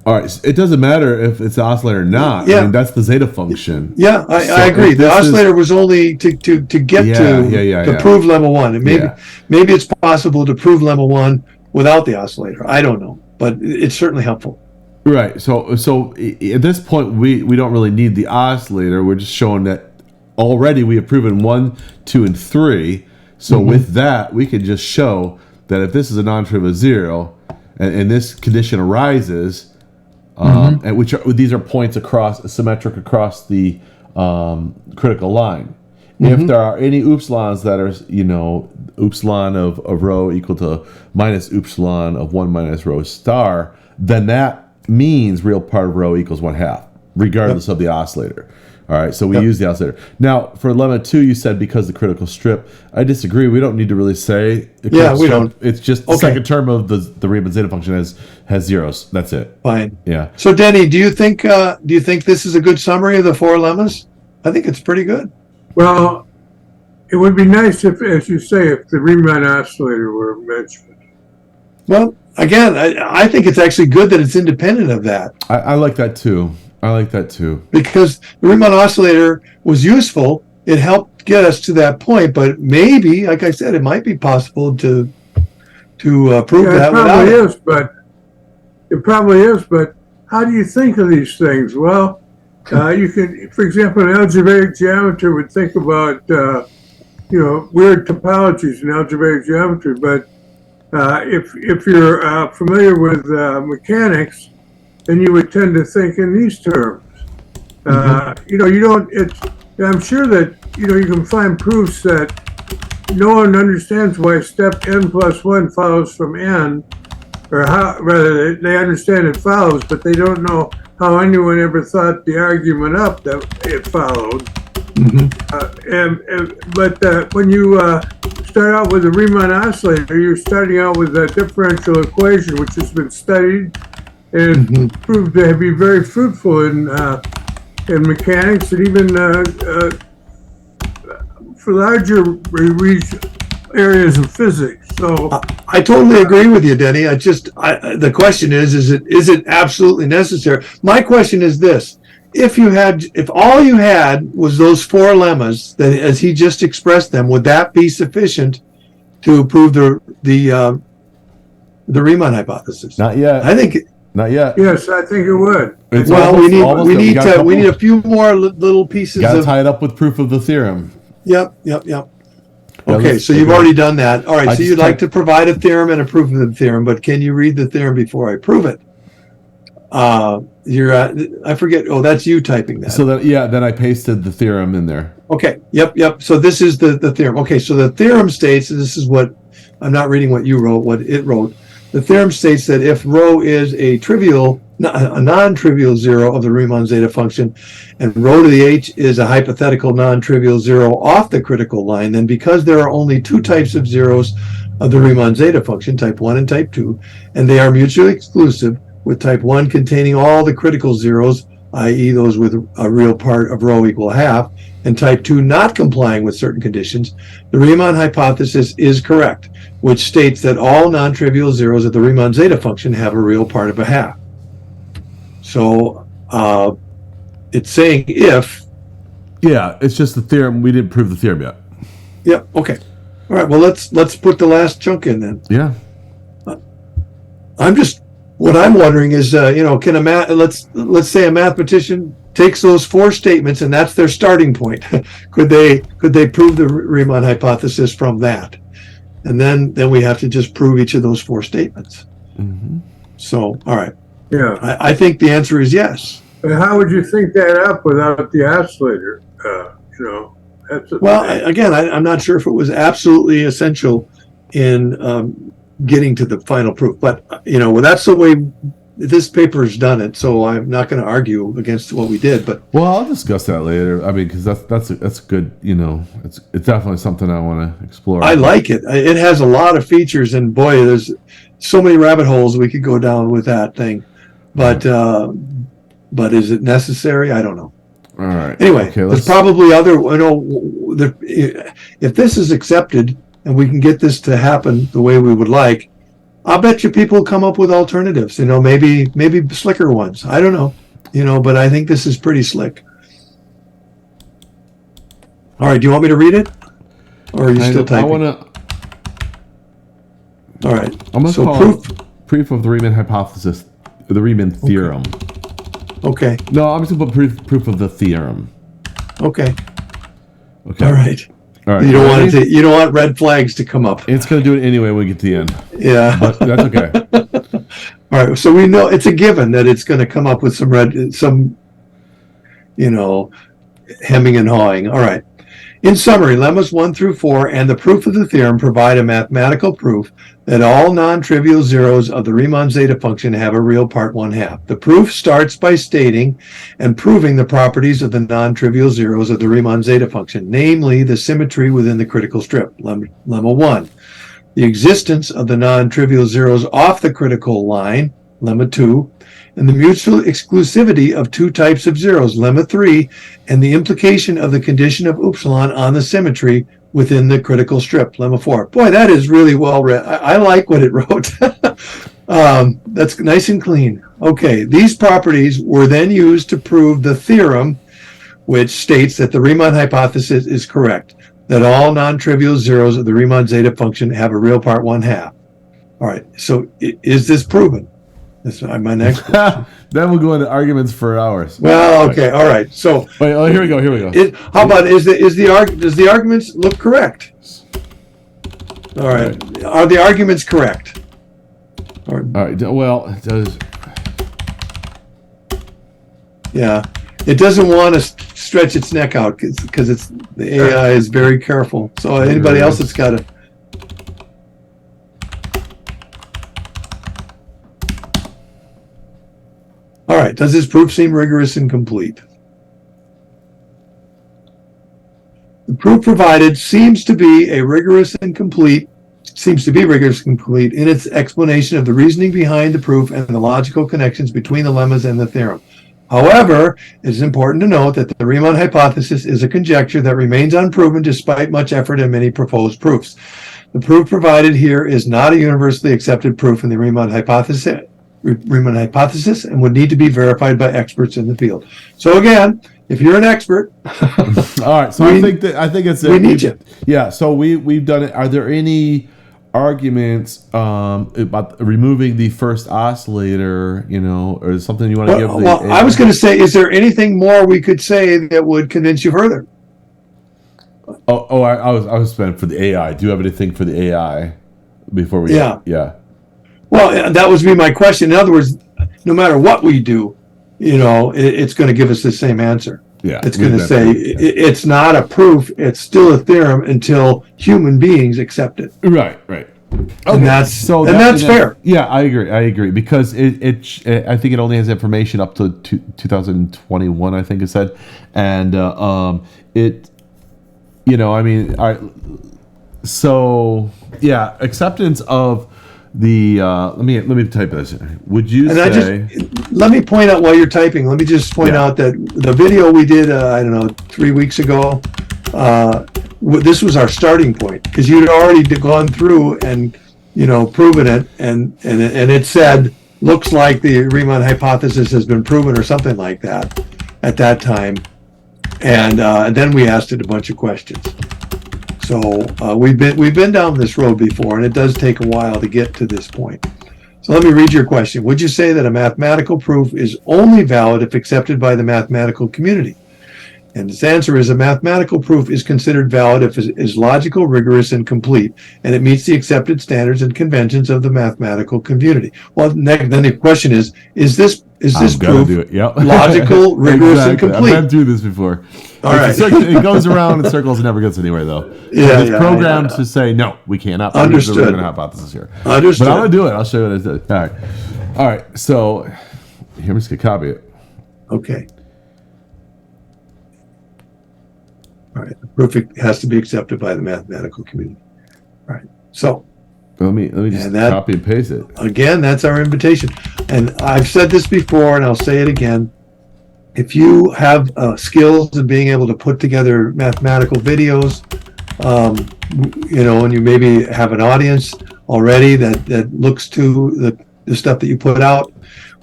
[SPEAKER 1] All right, it doesn't matter if it's an oscillator or not.
[SPEAKER 2] Yeah.
[SPEAKER 1] I mean, that's the zeta function.
[SPEAKER 2] Yeah, I agree. The oscillator was only to get to prove lemma 1. And maybe it's possible to prove lemma 1 without the oscillator. I don't know, but it's certainly helpful.
[SPEAKER 1] Right. So at this point, we don't really need the oscillator. We're just showing that already we have proven 1, 2, and 3. So with that, we can just show that if this is a non-trivial zero, and this condition arises, and these are points symmetric across the critical line. If there are any upsilons that are, upsilon of rho equal to minus upsilon of 1 minus rho star, then that means real part of rho equals 1/2, regardless of the oscillator. All right, so we use the oscillator. Now, for lemma 2, you said because the critical strip. I disagree. We don't need to really say.
[SPEAKER 2] We don't.
[SPEAKER 1] It's just the second term of the Riemann zeta function has zeros. That's it.
[SPEAKER 2] Fine.
[SPEAKER 1] Yeah.
[SPEAKER 2] So, Denny, do you think this is a good summary of the 4 lemmas? I think it's pretty good.
[SPEAKER 3] Well, it would be nice if, as you say, if the Riemann oscillator were mentioned.
[SPEAKER 2] Well, again, I think it's actually good that it's independent of that.
[SPEAKER 1] I like that too.
[SPEAKER 2] Because the Riemann oscillator was useful. It helped get us to that point, but maybe, like I said, it might be possible to prove that without it.
[SPEAKER 3] It probably is, but how do you think of these things? Well, you can, for example, in algebraic geometry would think about, weird topologies in algebraic geometry, but if you're familiar with mechanics, then you would tend to think in these terms. I'm sure that, you can find proofs that no one understands why step n plus 1 follows from n, or rather they understand it follows, but they don't know how anyone ever thought the argument up that it followed. But when you start out with the Riemann oscillator, you're starting out with a differential equation which has been studied and proved to be very fruitful in mechanics and even for larger areas of physics. So
[SPEAKER 2] I totally agree with you, Denny. The question is it absolutely necessary? My question is this: if all you had was those 4 lemmas, that as he just expressed them, would that be sufficient to prove the Riemann hypothesis?
[SPEAKER 1] Not yet.
[SPEAKER 2] I think.
[SPEAKER 1] Not yet.
[SPEAKER 3] Yes, I think it would.
[SPEAKER 2] Well, we need a few more little pieces.
[SPEAKER 1] Got to tie it up with proof of the theorem.
[SPEAKER 2] Yep. Okay, so you've already done that. All right, so you'd like to provide a theorem and a proof of the theorem, but can you read the theorem before I prove it? I forget. Oh, that's you typing that.
[SPEAKER 1] So then I pasted the theorem in there.
[SPEAKER 2] Okay. Yep. So this is the theorem. Okay, so the theorem states, and this is what I'm not reading what you wrote, what it wrote. The theorem states that if rho is a non-trivial zero of the Riemann zeta function, and rho to the h is a hypothetical non-trivial zero off the critical line, then because there are only 2 types of zeros of the Riemann zeta function, type 1 and type 2, and they are mutually exclusive, with type 1 containing all the critical zeros, i.e. those with a real part of rho equal 1/2, and type 2 not complying with certain conditions, the Riemann hypothesis is correct, which states that all non-trivial zeros of the Riemann zeta function have a real part of 1/2. So it's saying if.
[SPEAKER 1] Yeah, it's just the theorem. We didn't prove the theorem yet.
[SPEAKER 2] Yeah. Okay. All right. Well, let's put the last chunk in then.
[SPEAKER 1] Yeah.
[SPEAKER 2] What I'm wondering is, can let's say a mathematician takes those 4 statements and that's their starting point. could they prove the Riemann hypothesis from that? And then we have to just prove each of those 4 statements.
[SPEAKER 1] Mm-hmm.
[SPEAKER 2] So, all right.
[SPEAKER 3] Yeah.
[SPEAKER 2] I think the answer is yes.
[SPEAKER 3] But how would you think that up without the oscillator?
[SPEAKER 2] I'm not sure if it was absolutely essential in getting to the final proof, but that's the way this paper's done it. So I'm not going to argue against what we did. But
[SPEAKER 1] I'll discuss that later. I mean, because that's good. It's definitely something I want to explore.
[SPEAKER 2] I like it. It has a lot of features, and boy, there's so many rabbit holes we could go down with that thing. But is it necessary? I don't know.
[SPEAKER 1] All right.
[SPEAKER 2] Anyway,
[SPEAKER 1] okay,
[SPEAKER 2] there's probably other. If this is accepted and we can get this to happen the way we would like, I'll bet you people come up with alternatives. Maybe slicker ones. I don't know. But I think this is pretty slick. All right. Do you want me to read it, or are you still typing?
[SPEAKER 1] I want to.
[SPEAKER 2] All right.
[SPEAKER 1] I'm going to call proof of the Riemann hypothesis, the Riemann theorem.
[SPEAKER 2] Okay.
[SPEAKER 1] No, I'm just going to put proof of the theorem.
[SPEAKER 2] Okay.
[SPEAKER 1] Okay.
[SPEAKER 2] All right.
[SPEAKER 1] All right.
[SPEAKER 2] You don't want red flags to come up.
[SPEAKER 1] It's going to do it anyway when we get to the end.
[SPEAKER 2] Yeah.
[SPEAKER 1] But that's okay.
[SPEAKER 2] All right. So we know it's a given that it's going to come up with some hemming and hawing. All right. In summary, lemmas 1 through 4 and the proof of the theorem provide a mathematical proof that all non-trivial zeros of the Riemann zeta function have a real part 1/2. The proof starts by stating and proving the properties of the non-trivial zeros of the Riemann zeta function, namely the symmetry within the critical strip, lemma 1, the existence of the non-trivial zeros off the critical line, lemma 2, and the mutual exclusivity of 2 types of zeros, lemma 3, and the implication of the condition of upsilon on the symmetry within the critical strip, lemma 4. Boy, that is really well read. I like what it wrote. That's nice and clean. Okay, these properties were then used to prove the theorem, which states that the Riemann hypothesis is correct, that all non-trivial zeros of the Riemann zeta function have a real part 1/2. All right, so is this proven? That's my next question.
[SPEAKER 1] Then we'll go into arguments for hours.
[SPEAKER 2] Well, okay, all right. So
[SPEAKER 1] wait, here we go.
[SPEAKER 2] How about does the arguments look correct? All right. Are the arguments correct?
[SPEAKER 1] All right. Well, it does.
[SPEAKER 2] Yeah, it doesn't want to stretch its neck out because the AI is very careful. So anybody else that's got to. All right. Does this proof seem rigorous and complete? The proof provided seems to be rigorous and complete in its explanation of the reasoning behind the proof and the logical connections between the lemmas and the theorem. However, it is important to note that the Riemann hypothesis is a conjecture that remains unproven despite much effort and many proposed proofs. The proof provided here is not a universally accepted proof in the Riemann hypothesis and would need to be verified by experts in the field. So again, if you're an expert,
[SPEAKER 1] all right. So I think it's
[SPEAKER 2] we need you.
[SPEAKER 1] Yeah. So we've done it. Are there any arguments about removing the first oscillator? Or something you want to give?
[SPEAKER 2] I was going to say, is there anything more we could say that would convince you further?
[SPEAKER 1] I was spent for the AI. Do you have anything for the AI before we? Yeah.
[SPEAKER 2] Well, that would be my question. In other words, no matter what we do, it's going to give us the same answer.
[SPEAKER 1] Yeah,
[SPEAKER 2] it's going to say it's not a proof; it's still a theorem until human beings accept it.
[SPEAKER 1] Right. Okay.
[SPEAKER 2] And that's fair.
[SPEAKER 1] Yeah, I agree because I think it only has information up to 2021. I think it said, and acceptance of the let me type this. Would you say?
[SPEAKER 2] Let me point out while you're typing. Let me just point out that the video we did 3 weeks ago. This was our starting point because you'd already gone through and proven it, and it said looks like the Riemann hypothesis has been proven or something like that. at that time. And then we asked it a bunch of questions. So we've been down this road before, and it does take a while to get to this point. So let me read your question. Would you say that a mathematical proof is only valid if accepted by the mathematical community? And its answer is a mathematical proof is considered valid if it is logical, rigorous, and complete, and it meets the accepted standards and conventions of the mathematical community. Well, then the question is this proof logical, rigorous, and complete?
[SPEAKER 1] I've been through this before.
[SPEAKER 2] All right.
[SPEAKER 1] It goes around in circles and never gets anywhere, though. It's programmed to say, no, we cannot prove the Riemann hypothesis here.
[SPEAKER 2] Understood.
[SPEAKER 1] But I'm going to do it. I'll show you what I did. All right. So here, I'm just going to copy it.
[SPEAKER 2] Okay. All right. The proof has to be accepted by the mathematical community. All right. So
[SPEAKER 1] let me just copy and paste it.
[SPEAKER 2] Again, that's our invitation. And I've said this before, and I'll say it again. If you have skills in being able to put together mathematical videos, and you maybe have an audience already that looks to the stuff that you put out,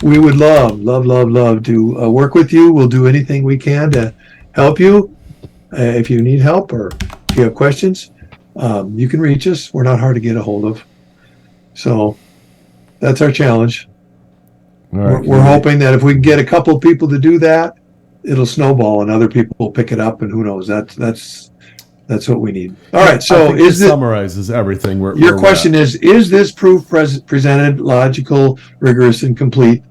[SPEAKER 2] we would love to work with you. We'll do anything we can to help you. If you need help or if you have questions, you can reach us. We're not hard to get a hold of. So that's our challenge. All right, we're hoping that if we can get a couple of people to do that, it'll snowball and other people will pick it up, and who knows? That's what we need. All right. So
[SPEAKER 1] this summarizes everything.
[SPEAKER 2] Your question is this proof presented logical, rigorous, and complete?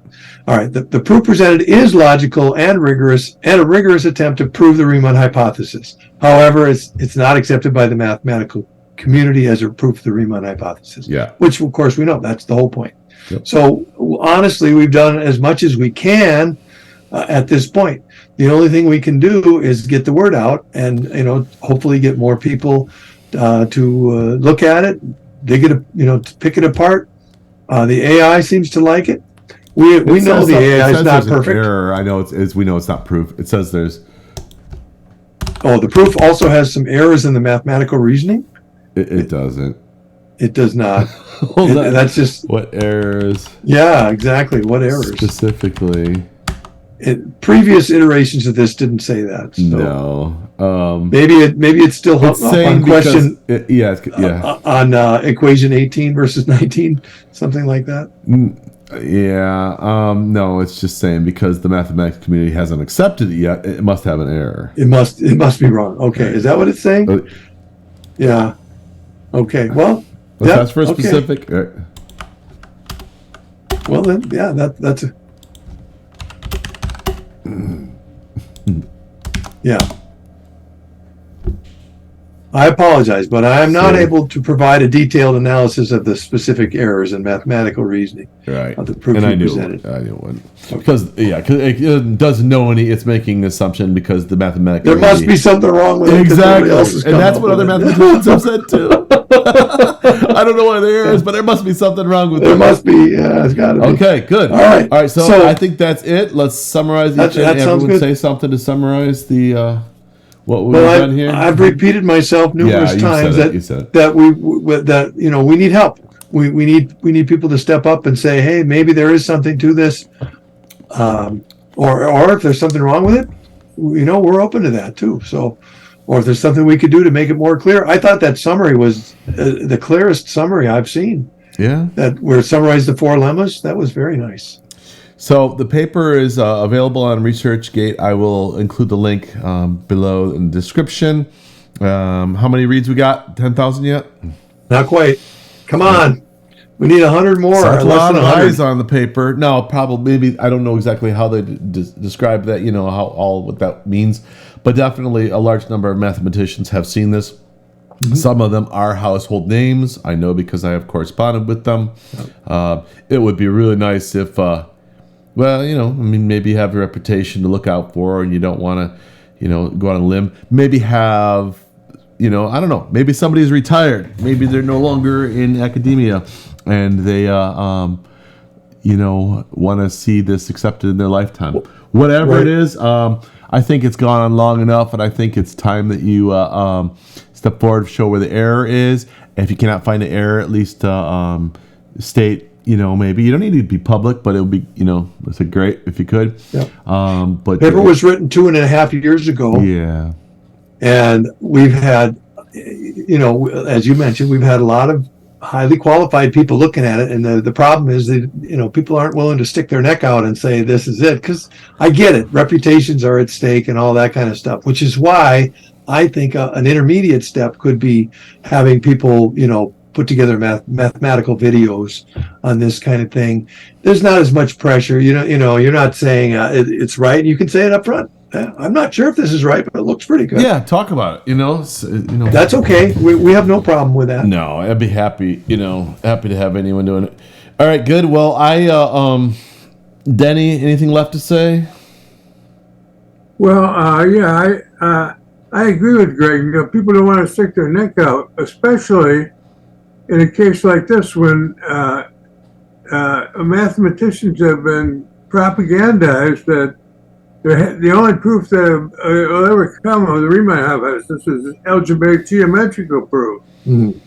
[SPEAKER 2] All right. The proof presented is logical and rigorous, and a rigorous attempt to prove the Riemann hypothesis. However, it's not accepted by the mathematical community as a proof of the Riemann hypothesis.
[SPEAKER 1] Yeah.
[SPEAKER 2] Which, of course, we know that's the whole point.
[SPEAKER 1] Yep.
[SPEAKER 2] So honestly, we've done as much as we can at this point. The only thing we can do is get the word out, and hopefully get more people to look at it, dig it, to pick it apart. The AI seems to like it. We know the AI is not perfect.
[SPEAKER 1] Error. I know we know it's not proof. It says there's.
[SPEAKER 2] Oh, the proof also has some errors in the mathematical reasoning.
[SPEAKER 1] It doesn't.
[SPEAKER 2] It does not. That's just
[SPEAKER 1] what errors.
[SPEAKER 2] Yeah, exactly. What errors
[SPEAKER 1] specifically?
[SPEAKER 2] Previous iterations of this didn't say that. So
[SPEAKER 1] no.
[SPEAKER 2] Maybe it's still up on question. On equation 18 versus 19, something like that.
[SPEAKER 1] Yeah. No, it's just saying because the mathematics community hasn't accepted it yet, it must have an error.
[SPEAKER 2] It must be wrong. Okay, is that what it's saying? Yeah. Okay. Well.
[SPEAKER 1] That's for a specific.
[SPEAKER 2] Okay. Well then, yeah, that's a. Yeah. I apologize, but I am not able to provide a detailed analysis of the specific errors in mathematical reasoning.
[SPEAKER 1] Right.
[SPEAKER 2] Of the proof
[SPEAKER 1] I knew
[SPEAKER 2] presented.
[SPEAKER 1] I knew one. Because it doesn't know any. It's making an assumption because the mathematical.
[SPEAKER 2] There must be something wrong with it.
[SPEAKER 1] Exactly, and that's what other mathematicians have said too. I don't know what there is, but there must be something wrong with it.
[SPEAKER 2] There must be. Yeah, it's got to be.
[SPEAKER 1] Okay, good.
[SPEAKER 2] All right.
[SPEAKER 1] So I think that's it. Let's summarize each and everyone say something to summarize the. What we've done here?
[SPEAKER 2] I've repeated myself numerous times that we need help. We need people to step up and say, hey, maybe there is something to this, or if there's something wrong with it, we're open to that too. So, or if there's something we could do to make it more clear. I thought that summary was the clearest summary I've seen.
[SPEAKER 1] Yeah,
[SPEAKER 2] that where it summarized the four lemmas. That was very nice.
[SPEAKER 1] So the paper is available on ResearchGate. I will include the link below in the description. How many reads we got? 10,000 yet?
[SPEAKER 2] Not quite. Come on. We need 100 more.
[SPEAKER 1] So a lot of eyes on the paper. No, probably, maybe, I don't know exactly how they describe that, what that means. But definitely a large number of mathematicians have seen this. Mm-hmm. Some of them are household names. I know because I have corresponded with them. It would be really nice if... maybe you have a reputation to look out for and you don't want to, go on a limb. Maybe have, I don't know, maybe somebody's retired. Maybe they're no longer in academia and they, want to see this accepted in their lifetime. Whatever it is, I think it's gone on long enough and I think it's time that you step forward, show where the error is. And if you cannot find the error, at least state maybe you don't need it to be public, but it would be, it's great if you could.
[SPEAKER 2] Yeah.
[SPEAKER 1] But
[SPEAKER 2] paper was written 2.5 years ago.
[SPEAKER 1] Yeah.
[SPEAKER 2] And we've had, as you mentioned, we've had a lot of highly qualified people looking at it. And the problem is that, people aren't willing to stick their neck out and say, this is it. Because I get it. Reputations are at stake and all that kind of stuff, which is why I think an intermediate step could be having people, put together mathematical videos on this kind of thing. There's not as much pressure. You're not saying it's right. You can say it up front. I'm not sure if this is right, but it looks pretty good.
[SPEAKER 1] Yeah, talk about it.
[SPEAKER 2] That's okay. We have no problem with that.
[SPEAKER 1] No, I'd be happy. Happy to have anyone doing it. All right, good. Well, Denny, anything left to say?
[SPEAKER 3] Well, I agree with Greg. People don't want to stick their neck out, especially in a case like this when mathematicians have been propagandized that the only proof that will ever come of the Riemann hypothesis is algebraic geometrical proof.
[SPEAKER 2] Mm-hmm.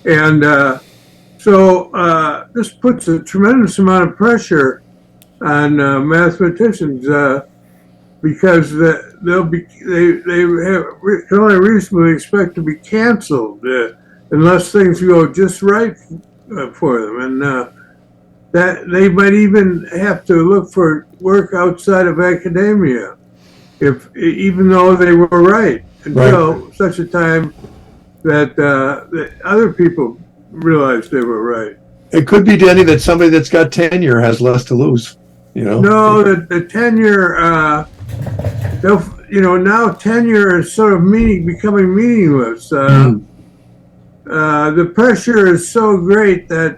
[SPEAKER 3] And so this puts a tremendous amount of pressure on mathematicians because they can only reasonably expect to be canceled unless things go just right for them. And that they might even have to look for work outside of academia, even though they were right, until such a time that other people realized they were right.
[SPEAKER 2] It could be, Denny, that somebody that's got tenure has less to lose.
[SPEAKER 3] No, the tenure. Now tenure is sort of becoming meaningless. The pressure is so great that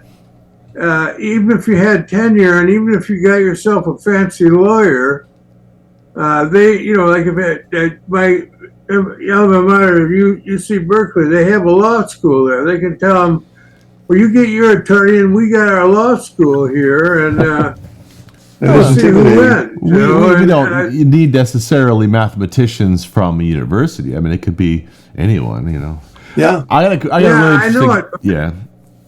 [SPEAKER 3] even if you had tenure and even if you got yourself a fancy lawyer, like if my alma mater, UC Berkeley, they have a law school there. They can tell them, well, you get your attorney and we got our law school here, and we'll see who wins.
[SPEAKER 1] We don't need necessarily mathematicians from a university. I mean, it could be anyone,
[SPEAKER 2] Yeah.
[SPEAKER 3] I know it.
[SPEAKER 1] Yeah.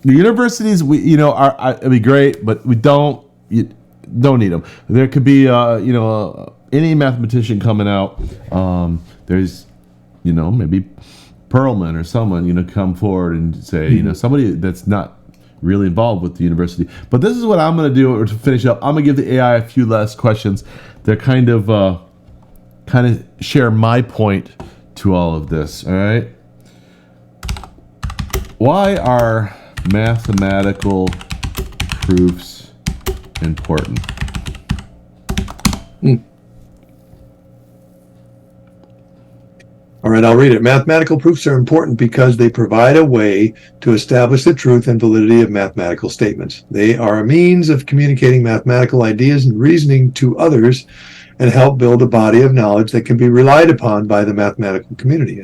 [SPEAKER 1] The universities, it'd be great, but we don't need them. There could be, any mathematician coming out. There's, maybe Perlman or someone, come forward and say, somebody that's not really involved with the university. But this is what I'm going to do to finish up. I'm going to give the AI a few last questions. They're kind of share my point to all of this. All right. Why are mathematical proofs important?
[SPEAKER 2] All right, I'll read it. Mathematical proofs are important because they provide a way to establish the truth and validity of mathematical statements. They are a means of communicating mathematical ideas and reasoning to others and help build a body of knowledge that can be relied upon by the mathematical community.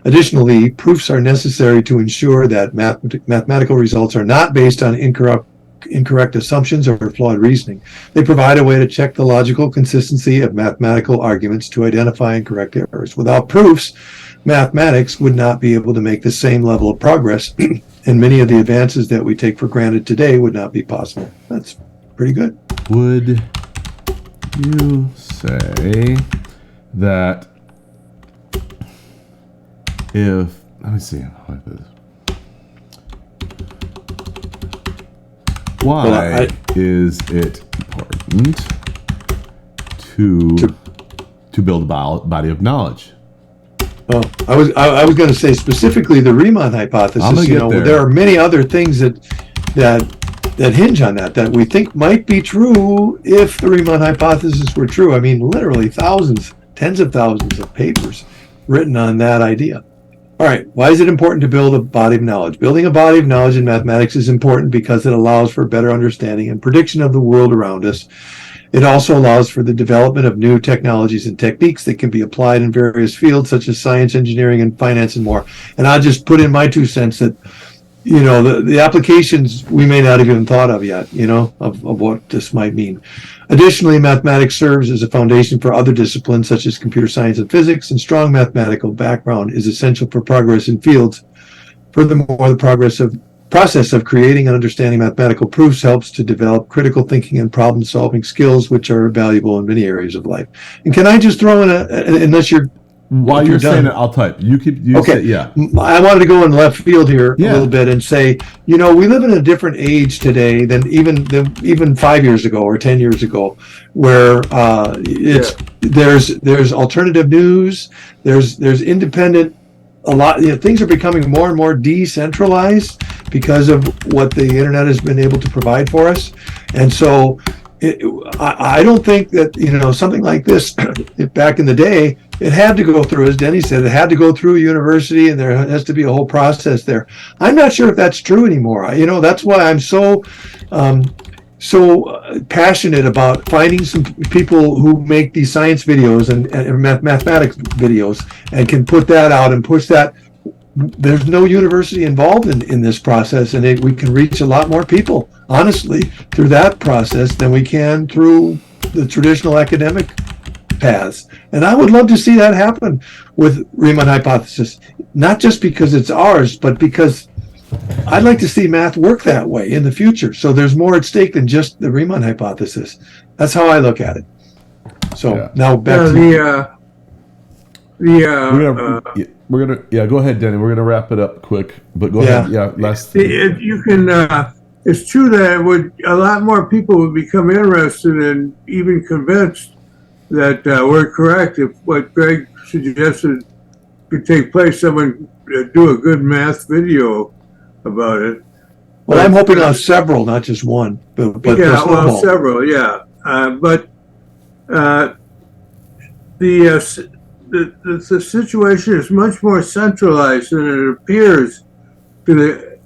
[SPEAKER 2] Additionally, proofs are necessary to ensure that mathematical results are not based on incorrect assumptions or flawed reasoning. They provide a way to check the logical consistency of mathematical arguments to identify and correct errors. Without proofs, mathematics would not be able to make the same level of progress, and many of the advances that we take for granted today would not be possible. That's pretty good.
[SPEAKER 1] Would you say that let me see. Why is it important to build a body of knowledge?
[SPEAKER 2] Well, I was going to say specifically the Riemann hypothesis. There are many other things that hinge on that we think might be true if the Riemann hypothesis were true. I mean, literally thousands, tens of thousands of papers written on that idea. All right, why is it important to build a body of knowledge? Building a body of knowledge in mathematics is important because it allows for better understanding and prediction of the world around us. It also allows for the development of new technologies and techniques that can be applied in various fields such as science, engineering, and finance and more. And I'll just put in my 2 cents that, the applications we may not have even thought of yet, of what this might mean. Additionally, mathematics serves as a foundation for other disciplines such as computer science and physics, and strong mathematical background is essential for progress in fields. Furthermore, the process of creating and understanding mathematical proofs helps to develop critical thinking and problem solving skills, which are valuable in many areas of life. And can I just throw in unless you're
[SPEAKER 1] while you're saying it, I'll type.
[SPEAKER 2] Okay.
[SPEAKER 1] Yeah.
[SPEAKER 2] I wanted to go in left field here a little bit and say, we live in a different age today than even 5 years ago or 10 years ago, where there's alternative news, there's independent. A lot, things are becoming more and more decentralized because of what the internet has been able to provide for us, and so. I don't think that, something like this, back in the day, it had to go through, as Denny said, it had to go through a university, and there has to be a whole process there. I'm not sure if that's true anymore. That's why I'm so passionate about finding some people who make these science videos and mathematics videos and can put that out and push that. There's no university involved in this process, and we can reach a lot more people, honestly, through that process than we can through the traditional academic paths. And I would love to see that happen with Riemann Hypothesis, not just because it's ours, but because I'd like to see math work that way in the future. So there's more at stake than just the Riemann Hypothesis. That's how I look at it. So now back to
[SPEAKER 1] we're gonna go ahead, Denny. We're gonna wrap it up quick, but go ahead. Yeah, last.
[SPEAKER 3] If you can, it's true that a lot more people would become interested and even convinced that we're correct if what Greg suggested could take place. Someone do a good math video about it.
[SPEAKER 2] Well, I'm hoping on several, not just one. But
[SPEAKER 3] several, yeah. The situation is much more centralized than it appears to the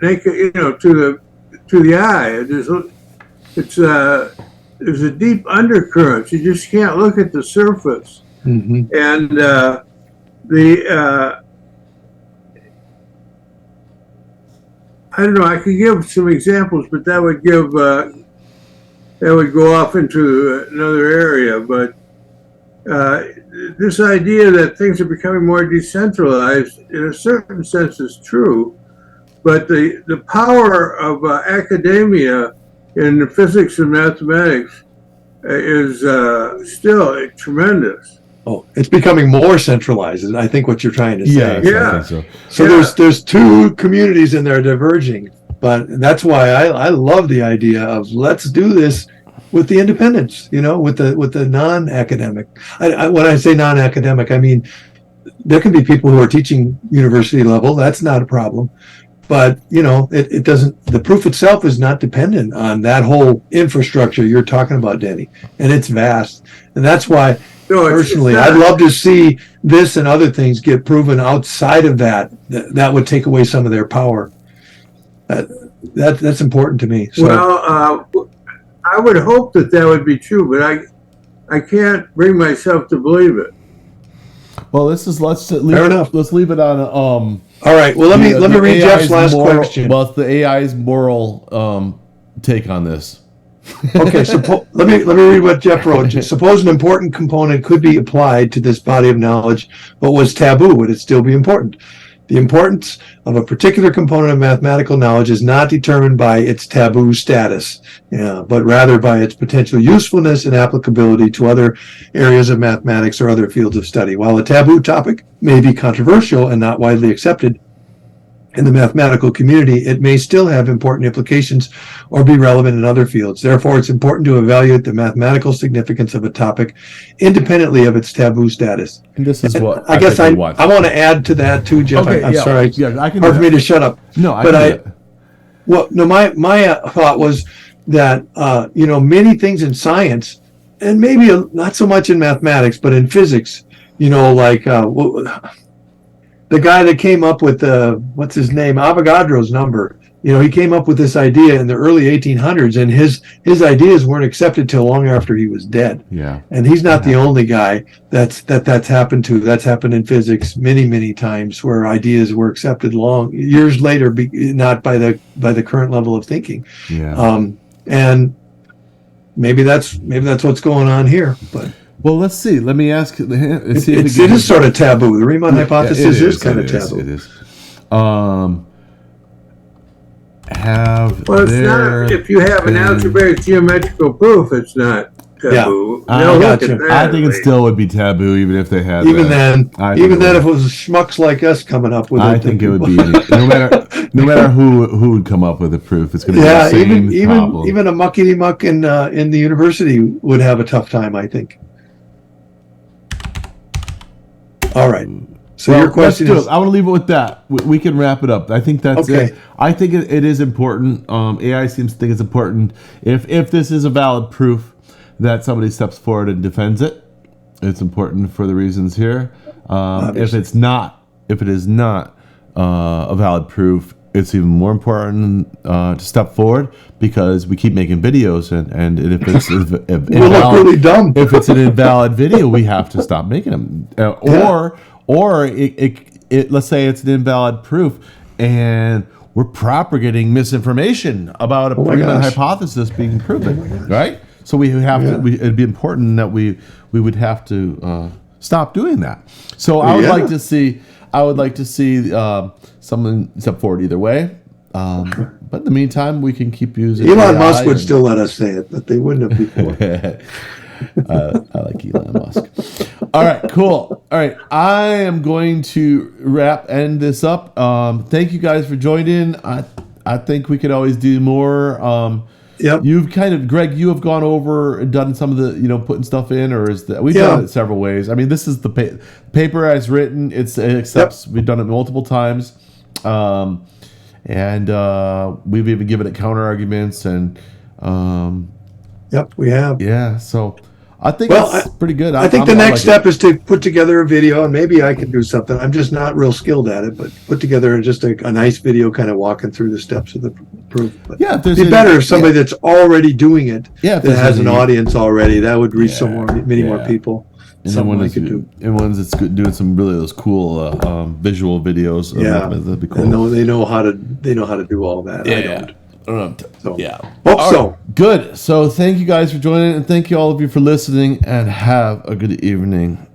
[SPEAKER 3] naked, to the eye. There's a deep undercurrent. You just can't look at the surface.
[SPEAKER 2] Mm-hmm.
[SPEAKER 3] And I don't know. I could give some examples, but that would go off into another area. But this idea that things are becoming more decentralized, in a certain sense, is true. But the power of academia in physics and mathematics is still tremendous.
[SPEAKER 2] Oh, it's becoming more centralized, is I think what you're trying to say.
[SPEAKER 3] Yeah.
[SPEAKER 2] So there's two communities and they're diverging, but that's why I love the idea of let's do this with the independents, with the non-academic. When I say non-academic, I mean there can be people who are teaching university level. That's not a problem. But, it doesn't, the proof itself is not dependent on that whole infrastructure you're talking about, Denny. And it's vast. And that's why, personally, I'd love to see this and other things get proven outside of that. That would take away some of their power. That's important to me. So,
[SPEAKER 3] well, I would hope that would be true, but I can't bring myself to believe it.
[SPEAKER 1] Well, let's leave it on
[SPEAKER 2] all right. Well, let me read Jeff's last question.
[SPEAKER 1] Well, it's the AI's moral take on this.
[SPEAKER 2] Okay, let me read what Jeff wrote. Suppose an important component could be applied to this body of knowledge, but was taboo. Would it still be important? The importance of a particular component of mathematical knowledge is not determined by its taboo status, but rather by its potential usefulness and applicability to other areas of mathematics or other fields of study. While a taboo topic may be controversial and not widely accepted in the mathematical community, it may still have important implications or be relevant in other fields. Therefore, it's important to evaluate the mathematical significance of a topic independently of its taboo status.
[SPEAKER 1] And this is what
[SPEAKER 2] I guess I want to add to that too, Jeff.
[SPEAKER 1] Okay,
[SPEAKER 2] I'm sorry.
[SPEAKER 1] Yeah, I can.
[SPEAKER 2] Hard for me to shut up.
[SPEAKER 1] No,
[SPEAKER 2] my thought was that many things in science, and maybe not so much in mathematics, but in physics, like the guy that came up with what's his name, Avogadro's number. He came up with this idea in the early 1800s, and his ideas weren't accepted till long after he was dead.
[SPEAKER 1] Yeah.
[SPEAKER 2] And he's not the only guy that's happened to. That's happened in physics many times, where ideas were accepted years later, not by the current level of thinking.
[SPEAKER 1] Yeah.
[SPEAKER 2] And maybe that's what's going on here, but.
[SPEAKER 1] Well, let's see. Let me ask. It
[SPEAKER 2] is sort of taboo. The Riemann hypothesis is kind of taboo.
[SPEAKER 1] It is.
[SPEAKER 3] Well, it's not. If you have an algebraic geometrical proof, it's not taboo.
[SPEAKER 2] Yeah.
[SPEAKER 3] They'll look at that.
[SPEAKER 1] I think it still would be taboo, even if they had.
[SPEAKER 2] Even
[SPEAKER 1] that.
[SPEAKER 2] then, if it was schmucks like us coming up with it,
[SPEAKER 1] I think it would be no matter who would come up with a proof. It's going to be the same problem.
[SPEAKER 2] Even a muckety muck in the university would have a tough time, I think. All right. So your question is,
[SPEAKER 1] I want to leave it with that. We can wrap it up. I think that's
[SPEAKER 2] okay.
[SPEAKER 1] it. I think it is important. AI seems to think it's important. If this is a valid proof that somebody steps forward and defends it, it's important for the reasons here. If it is not a valid proof, it's even more important to step forward because we keep making videos, and if it's
[SPEAKER 2] really dumb.
[SPEAKER 1] If it's an invalid video, we have to stop making them. Or it let's say it's an invalid proof, and we're propagating misinformation about a Riemann hypothesis being proven, right? So we have to. It'd be important that we would have to stop doing that. So I would like to see. Someone step forward either way. But in the meantime, we can keep using.
[SPEAKER 2] Elon Musk would still let us say it, but they wouldn't have before.
[SPEAKER 1] I like Elon Musk. All right, cool. All right, I am going to end this up. Thank you guys for joining. I think we could always do more.
[SPEAKER 2] Yep.
[SPEAKER 1] You've Greg, you have gone over and done some of the, putting stuff in, or we've done it several ways. I mean, this is the paper as written. It accepts. We've done it multiple times. And we've even given it counter arguments and
[SPEAKER 2] we have.
[SPEAKER 1] Yeah, so I think it's pretty good.
[SPEAKER 2] I think the next step is to put together a video, and maybe I can do something. I'm just not real skilled at it, but put together just a nice video kind of walking through the steps of the proof. But it'd be better if somebody that's already doing it, that has an audience already, that would reach many more people.
[SPEAKER 1] And one that's doing some really those cool visual videos. That'd be cool.
[SPEAKER 2] And they know how to do all that. I don't.
[SPEAKER 1] Hope so. Good. So thank you guys for joining, and thank you all of you for listening, and have a good evening.